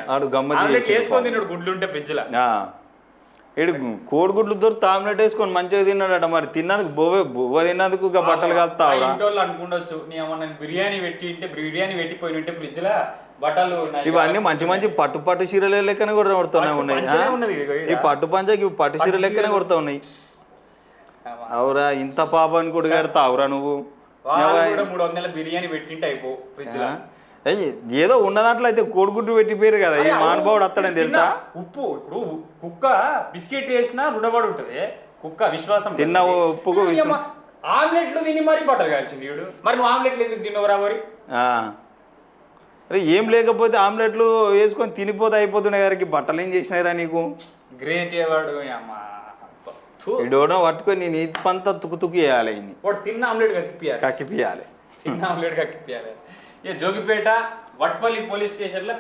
ఆమ్లెట్ వేసుకొని తిన్నాడు, గుడ్లు ఉంటే ఫ్రిడ్జ్ లా. ఏడు కోడిగుడ్లు దొరికి ఆమ్లెట్ వేసుకొని మంచిగా తిన్నాడట. మరి తిన్నందుకు బొవ్వ తిన్నందుకు బట్టలు కలుతా ఇంటోళ్ళు అనుకుండొచ్చు, నేను బిర్యానీ పెట్టిపోయి ఉంటే ఫ్రిడ్జ్ లా బట్టలు. ఇవన్నీ మంచి పట్టు చీరల లెక్కనే కూడా కొడుతున్నాయి. ఈ పట్టు పంచకి పట్టు చీర లెక్కనే కొడుతూ ఉన్నాయి. అవురా, ఇంత పాపాన్ని కూడా కడతావురా నువ్వు. 300 బిర్యానీ పెట్టింటే అయిపో ఫ్రిడ్జ్ లా. ఏదో ఉన్న దాంట్లో అయితే కోడిగుడ్డు పెట్టిపోయారు కదా. ఈ మానవుడు అత్తడని తెలుసా? ఉప్పు ఇప్పుడు కుక్క బిస్కెట్ వేసినా రుణపడి ఉంటది. కుక్క విశ్వాసం తిన్న ఉప్పుకు ఆమ్లెట్లు తిని మరి బట్టలు కాల్చింది వీడు. మరి నువ్వు ఆమ్లెట్లు ఎందుకు తిన్నవరా మరి? అరే ఏం లేకపోతే ఆమ్లెట్లు వేసుకొని తినిపోతే అయిపోతున్నాయి గారికి బట్టలు ఏం చేసినాయిరా నీకు? గ్రేట్ వాడు ఇడోనో పట్టుకొని నేను ఇప్పంతా తుక్కు వేయాలి. వాడు తిన్న ఆమ్లెట్ కక్కిపియాలి. జోగిపేట వట్పల్లి పోలీస్ స్టేషన్లో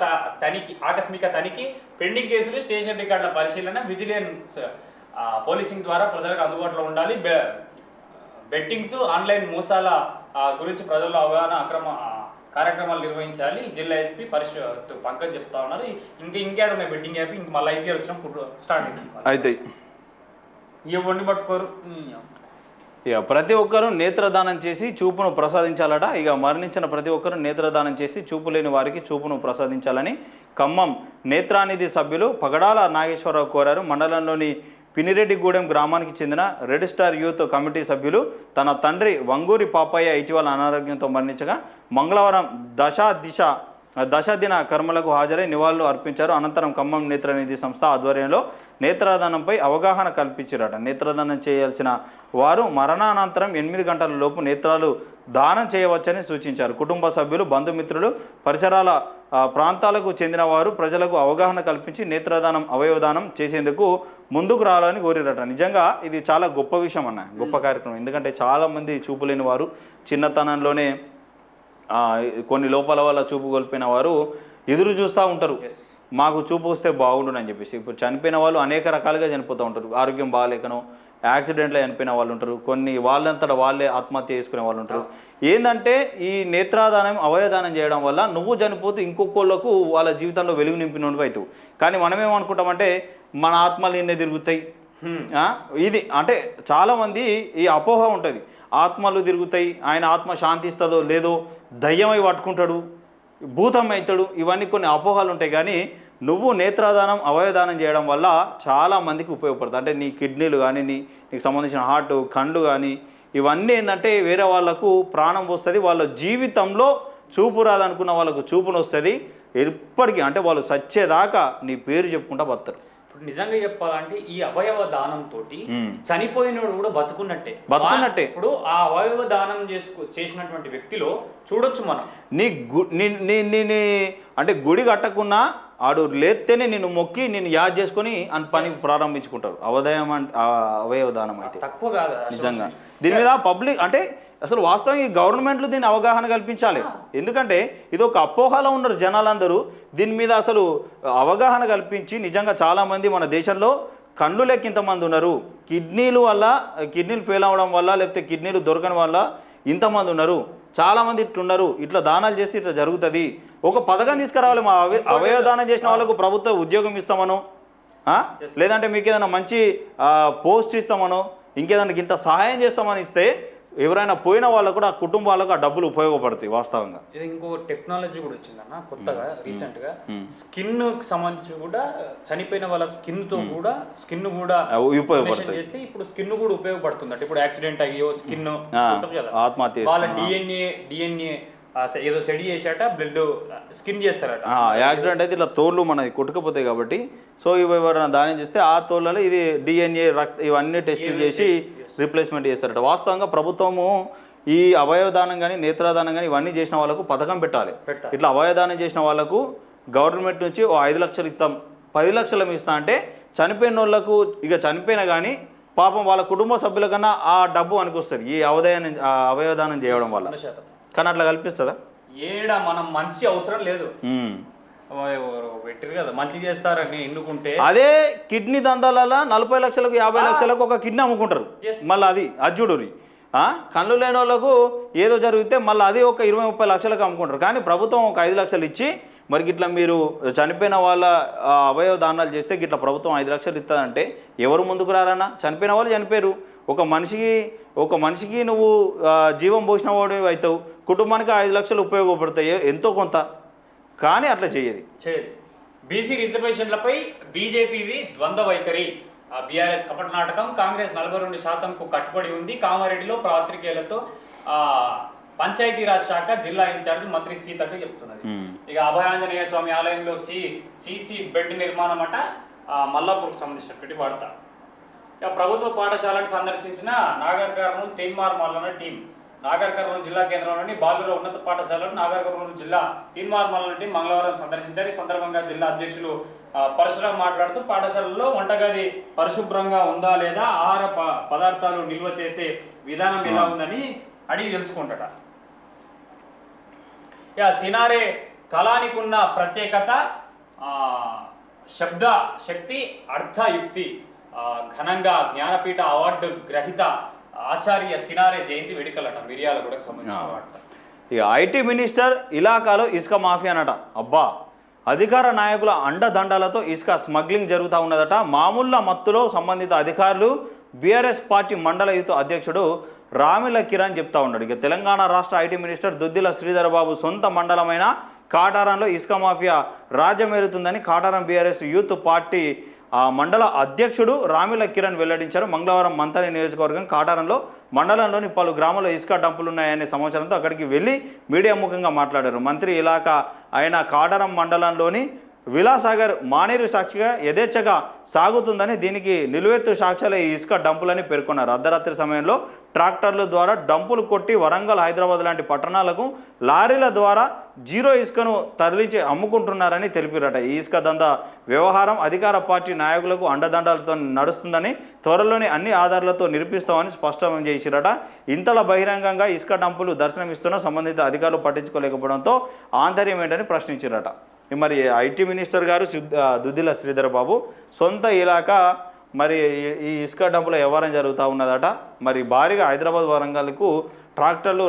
ఆకస్మిక తనిఖీ, పెండింగ్ కేసులు, స్టేషన్ రికార్డుల పరిశీలన, విజిలెన్స్ పోలీసింగ్ ద్వారా ప్రజలకు అందుబాటులో ఉండాలి. బెట్టింగ్స్, ఆన్లైన్ మోసాల గురించి ప్రజల్లో అవగాహన, కార్యక్రమాలు నిర్వహించాలి జిల్లా ఎస్పీ పరిషత్ పంకజ్ చెప్తా ఉన్నారు. ఇంకేడ ఉన్నాయి బెట్టింగ్ యాప్, ఇంక మళ్ళీ ఐపీఎల్ వచ్చినప్పుడు స్టార్ట్ అయింది అయితే ఇవన్నీ పట్టుకోరు. ఇక ప్రతి ఒక్కరూ నేత్రదానం చేసి చూపును ప్రసాదించాలట. ఇక మరణించిన ప్రతి ఒక్కరూ నేత్రదానం చేసి చూపు లేని వారికి చూపును ప్రసాదించాలని ఖమ్మం నేత్రానిధి సభ్యులు పగడాల నాగేశ్వరరావు కోరారు. మండలంలోని పినిరెడ్డిగూడెం గ్రామానికి చెందిన రెడ్ స్టార్ యూత్ కమిటీ సభ్యులు తన తండ్రి వంగూరి పాపయ్య ఇటీవల అనారోగ్యంతో మరణించగా మంగళవారం దశదిన కర్మలకు హాజరై నివాళులు అర్పించారు. అనంతరం ఖమ్మం నేత్రనిధి సంస్థ ఆధ్వర్యంలో నేత్రదానంపై అవగాహన కల్పించారట. నేత్రదానం చేయాల్సిన వారు మరణానంతరం 8 గంటల లోపు నేత్రాలు దానం చేయవచ్చని సూచించారు. కుటుంబ సభ్యులు, బంధుమిత్రులు, పరిసరాల ప్రాంతాలకు చెందిన వారు ప్రజలకు అవగాహన కల్పించి నేత్రదానం, అవయవదానం చేసేందుకు ముందుకు రావాలని కోరిరట. నిజంగా ఇది చాలా గొప్ప విషయం అన్న, గొప్ప కార్యక్రమం. ఎందుకంటే చాలామంది చూపులేని వారు చిన్నతనంలోనే కొన్ని లోపాల వల్ల చూపు కోల్పోయిన వారు ఎదురు చూస్తూ ఉంటారు, మాకు చూపు వస్తే బాగుండునని చెప్పేసి. ఇప్పుడు చనిపోయిన వాళ్ళు అనేక రకాలుగా చనిపోతూ ఉంటారు. ఆరోగ్యం బాగాలేకనో యాక్సిడెంట్లో చనిపోయిన వాళ్ళు ఉంటారు, కొన్ని వాళ్ళంతటా వాళ్ళే ఆత్మహత్య చేసుకునే వాళ్ళు ఉంటారు. ఏంటంటే ఈ నేత్రాదానం, అవయవదానం చేయడం వల్ల నువ్వు చనిపోతూ ఇంకొకళ్ళకు వాళ్ళ జీవితంలో వెలుగు నింపినవి అవుతావు. కానీ మనమేమనుకుంటామంటే మన ఆత్మలు ఎన్నే తిరుగుతాయి, ఇది అంటే చాలామంది ఈ అపోహ ఉంటుంది. ఆత్మలు తిరుగుతాయి, ఆయన ఆత్మ శాంతిస్తుందో లేదో, దయ్యమై పట్టుకుంటాడు, భూతం అవుతాడు, ఇవన్నీ కొన్ని అపోహలు ఉంటాయి. కానీ నువ్వు నేత్రదానం, అవయవదానం చేయడం వల్ల చాలామందికి ఉపయోగపడుతుంది. అంటే నీ కిడ్నీలు కానీ, నీకు సంబంధించిన హార్ట్, కళ్ళు కానీ ఇవన్నీ ఏంటంటే వేరే వాళ్ళకు ప్రాణం వస్తుంది, వాళ్ళ జీవితంలో చూపు రాదనుకున్న వాళ్ళకు చూపును వస్తుంది. ఎప్పటికీ అంటే వాళ్ళు చచ్చేదాకా నీ పేరు చెప్పుకుంటా బతారు. నిజంగా చెప్పాలంటే ఈ అవయవ దానంతో చనిపోయినోడు కూడా బతుకున్నట్టే. ఇప్పుడు ఆ అవయవ దానం చేసినటువంటి వ్యక్తిలో చూడొచ్చు మనం, నీ అంటే గుడి కట్టకున్నా ఆడు లేస్తేనే నిన్ను మొక్కి నిన్ను యాద్ చేసుకొని అని పని ప్రారంభించుకుంటారు. అవయవ దానం అయితే తక్కువ కాదు నిజంగా. దీని మీద పబ్లిక్ అంటే అసలు వాస్తవంగా ఈ గవర్నమెంట్లు దీన్ని అవగాహన కల్పించాలి. ఎందుకంటే ఇది ఒక అపోహలో ఉన్నారు జనాలందరూ. దీని మీద అసలు అవగాహన కల్పించి నిజంగా చాలామంది మన దేశంలో కళ్ళు లెక్క ఇంతమంది ఉన్నారు, కిడ్నీలు ఫెయిల్ అవ్వడం వల్ల లేకపోతే కిడ్నీలు దొరకని వల్ల ఇంతమంది ఉన్నారు, చాలామంది ఇట్లున్నారు. ఇట్లా దానాలు చేస్తే ఇట్లా జరుగుతుంది. ఒక పథకం తీసుకురావాలి, మా అవయవ దానం చేసిన వాళ్ళకు ప్రభుత్వ ఉద్యోగం ఇస్తామనో, లేదంటే మీకు ఏదైనా మంచి పోస్ట్ ఇస్తామనో, ఇంకేదైనా ఇంత సహాయం చేస్తామని ఇస్తే ఎవరైనా పోయిన వాళ్ళకు కూడా ఆ కుటుంబాలకు ఆ డబ్బులు ఉపయోగపడతాయి. వాస్తవంగా ఇది ఇంకో టెక్నాలజీ కూడా వచ్చిందన్న కొత్తగా రీసెంట్ గా. స్కిన్ కి సంబంధించి కూడా చనిపోయిన వాళ్ళ స్కిన్ కూడా ఉపయోగపడుతుంది చేస్తే ఇప్పుడు స్కిన్ కూడా ఉపయోగపడుతుంది. అంటే ఇప్పుడు యాక్సిడెంట్ అయ్యో స్కిన్ ఆత్మహత్య వాళ్ళ డిఎన్ఏ ఏదో స్టడీ చేశాట, బ్లడ్ స్కిన్ చేస్తారట. యాక్సిడెంట్ అయితే ఇట్లా తోళ్ళు మనకి కొట్టుకుపోతాయి కాబట్టి, సో ఇవి ఎవరైనా దానం చేస్తే ఆ తోళ్ళలో ఇది డిఎన్ఏ ఇవన్నీ టెస్టింగ్ చేసి రీప్లేస్మెంట్ చేస్తారట. వాస్తవంగా ప్రభుత్వము ఈ అవయవదానం కానీ, నేత్రదానం కానీ ఇవన్నీ చేసిన వాళ్ళకు పథకం పెట్టాలి. ఇట్లా అవయవదానం చేసిన వాళ్ళకు గవర్నమెంట్ నుంచి 5 లక్షలు ఇస్తాం, 10 లక్షలు ఇస్తాం అంటే చనిపోయిన వాళ్ళకు ఇక చనిపోయినా కానీ పాపం వాళ్ళ కుటుంబ సభ్యుల కన్నా ఆ డబ్బు అనికొస్తుంది ఈ అవయవదానం చేయడం వల్ల. కానీ అట్లా కల్పిస్తుందా? ఏడా మనం మంచి అవసరం లేదు, పెట్టారు కదా మంచి చేస్తారని ఎన్నుకుంటే. అదే కిడ్నీ దందాలలో 40 లక్షలకు 50 లక్షలకు ఒక కిడ్నీ అమ్ముకుంటారు. మళ్ళీ అది అజ్జుడురి కళ్ళు లేని వాళ్ళకు ఏదో జరిగితే మళ్ళీ అది ఒక 20-30 లక్షలకు అమ్ముకుంటారు. కానీ ప్రభుత్వం ఒక 5 లక్షలు ఇచ్చి మరి ఇట్లా మీరు చనిపోయిన వాళ్ళ అవయవ దానాలు చేస్తే ఇట్లా ప్రభుత్వం 5 లక్షలు ఇస్తుందంటే ఎవరు ముందుకు రారన్నా? చనిపోయిన వాళ్ళు చనిపోయారు. ఒక మనిషికి నువ్వు జీవం పోసిన వాడు అవుతావు, కుటుంబానికి 5 లక్షలు ఉపయోగపడతాయి ఎంతో కొంత. కానీ అట్లా చేయదు. బీసీ రిజర్వేషన్లపై బీజేపీది ద్వంద్వ వైఖరి. బీఆర్ఎస్ కపట నాటకం. కాంగ్రెస్ 42%కు కట్టుబడి ఉంది. కామారెడ్డిలో పాత్రికేయులతో పంచాయతీరాజ్ శాఖ జిల్లా ఇన్ఛార్జ్ మంత్రి సీతక్క చెప్తున్నది. ఇక అభయాంజనేయ స్వామి ఆలయంలో సిసి బెడ్ నిర్మాణం అట మల్లాపూర్కు సంబంధించినటువంటి వార్త. ఇక ప్రభుత్వ పాఠశాలను సందర్శించిన నాగర్ కర్నూలు తీన్మార్ మల్లన టీం. నాగర్ కర్నూలు జిల్లా కేంద్రంలోని బాలుర ఉన్నత పాఠశాలను నాగర్ కర్నూలు జిల్లా తీన్మార్ మల్లన టీం మంగళవారం సందర్శించారు. ఈ సందర్భంగా జిల్లా అధ్యక్షులు పరశురాం మాట్లాడుతూ పాఠశాలలో వంటగది పరిశుభ్రంగా ఉందా లేదా, ఆహార పదార్థాలు నిల్వ చేసే విధానం ఎలా ఉందని అడిగి తెలుసుకుంటాట. సినారే కళానికి ఉన్న ప్రత్యేకత, శబ్ద శక్తి, అర్థయుక్తి. ఘనంగా జ్ఞానపీఠ అవార్డు గ్రహీత ఆచార్య సినారే జయంతి వేడుకలట మిర్యాలగూడకు సంబంధించిన వార్త. ఇక ఐటీ మినిస్టర్ ఇలాకాలో ఇసుక మాఫియా అనట. అబ్బా, అధికార నాయకుల అండదండాలతో ఇసుక స్మగ్లింగ్ జరుగుతూ ఉన్నదట. మామూళ్ళ మత్తులో సంబంధిత అధికారులు బీఆర్ఎస్ పార్టీ మండల యూత్ అధ్యక్షుడు రామిల కిరణ్ చెప్తా ఉన్నాడు. ఇక తెలంగాణ రాష్ట్ర ఐటీ మినిస్టర్ దుద్దిల శ్రీధర్ బాబు సొంత మండలమైన కాటారంలో ఇసుక మాఫియా రాజ్యమేరుతుందని కాటారం బీఆర్ఎస్ యూత్ పార్టీ మండల అధ్యక్షుడు రామిల కిరణ్ వెల్లడించారు. మంగళవారం మంతని నియోజకవర్గం కాటారంలో మండలంలోని పలు గ్రామాల్లో ఇసుక డంపులు ఉన్నాయనే సమాచారంతో అక్కడికి వెళ్ళి మీడియా ముఖంగా మాట్లాడారు. మంత్రి ఇలాకా అయిన కాటారం మండలంలోని విలాసాగర్ మానేరు సాక్షిగా యథేచ్ఛగా సాగుతుందని, దీనికి నిలువెత్తు సాక్ష్యాలు ఈ ఇసుక డంపులని పేర్కొన్నారు. అర్ధరాత్రి సమయంలో ట్రాక్టర్ల ద్వారా డంపులు కొట్టి వరంగల్, హైదరాబాద్ లాంటి పట్టణాలకు లారీల ద్వారా జీరో ఇసుకను తరలించి అమ్ముకుంటున్నారని తెలిపారట. ఈ ఇసుక దందా వ్యవహారం అధికార పార్టీ నాయకులకు అండదండాలతో నడుస్తుందని, త్వరలోనే అన్ని ఆధారాలతో నిరూపిస్తామని స్పష్టం చేసిరట. ఇంతలా బహిరంగంగా ఇసుక డంపులు దర్శనమిస్తున్న సంబంధిత అధికారులు పట్టించుకోలేకపోవడంతో ఆంతర్యం ఏంటని ప్రశ్నించారట. మరి ఐటీ మినిస్టర్ గారు దుద్దిల శ్రీధర్ బాబు సొంత ఇలాకా మరి ఈ ఇసుక డంపుల వ్యవహారం జరుగుతూ ఉన్నదట. మరి భారీగా హైదరాబాద్, వరంగల్కు ట్రాక్టర్లు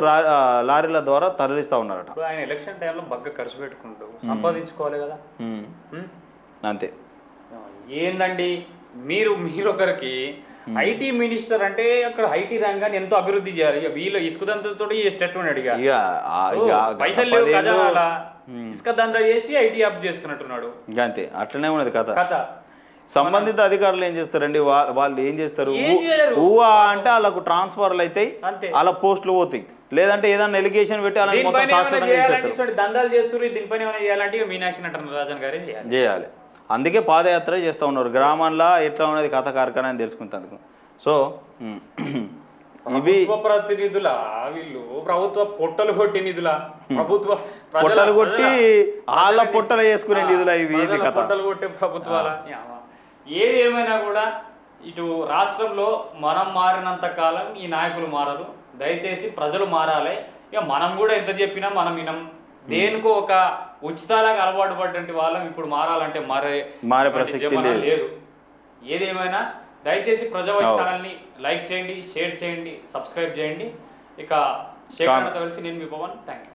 లారీల ద్వారా తరలిస్తూ ఉన్నారట. ఆయన ఎలక్షన్ టైంలో బాగా ఖర్చు పెట్టుకుంటూ సంపాదించుకోవాలి కదా. అంతే. ఏందండి మీరు ఒకరికి ఐటీ మినిస్టర్ అంటే అక్కడ ఐటీ రంగాన్ని ఎంతో అభివృద్ధి చేయాలి. ఇక వీళ్ళు ఇసుక దంతతో స్టెట్ ఉన్నాడు. పైసలు లేవు ఖజానాల, ఇసుక దందా చేసి ఐటీ అప్ చేస్తున్నట్టున్నాడు. అంతే, అట్లనే ఉన్నది కథ. సంబంధిత అధికారులు ఏం చేస్తారండి, వాళ్ళు ఏం చేస్తారు, ఊవా అంటే వాళ్ళకు ట్రాన్స్ఫర్లు అవుతాయి, వాళ్ళ పోస్టులు పోతాయి. లేదంటే ఏదైనా ఎలిగేషన్ పెట్టి వాళ్ళని మొత్తం దందాలు చేస్తారు. దీనిపైన ఏమైనా చేయాలంటే మీనాక్షి నటరాజన్ గారే చేయాలి. అందుకే పాదయాత్ర చేస్తూ ఉన్నారు. గ్రామంలో ఎట్లా ఉన్నది కథ కార్ఖానా అని తెలుసుకుంటేందుకు. సో ఇవి ప్రతినిధుల వీళ్ళు ప్రభుత్వ పొట్టలు కొట్టి నిధుల, ప్రభుత్వ పొట్టలు కొట్టి వాళ్ళ పొట్టలు వేసుకునే నిధుల ఇవి పొట్టలు కొట్టే ప్రభుత్వాల. ఏది ఏమైనా కూడా ఇటు రాష్ట్రంలో మనం మారినంత కాలం ఈ నాయకులు మారరు. దయచేసి ప్రజలు మారాలి. ఇక మనం కూడా ఎంత చెప్పినా మనం వినం. దేనికో ఒక ఉచితాలకు అలవాటు పడ్డంటి వాళ్ళం ఇప్పుడు మారాలంటే మారే ప్రసక్తి లేదు. ఏదేమైనా దయచేసి ప్రజావాణి ఛానల్ని లైక్ చేయండి, షేర్ చేయండి, సబ్స్క్రైబ్ చేయండి. ఇక శేఖర్ కలిసి నేను మీ పవన్. Thank you.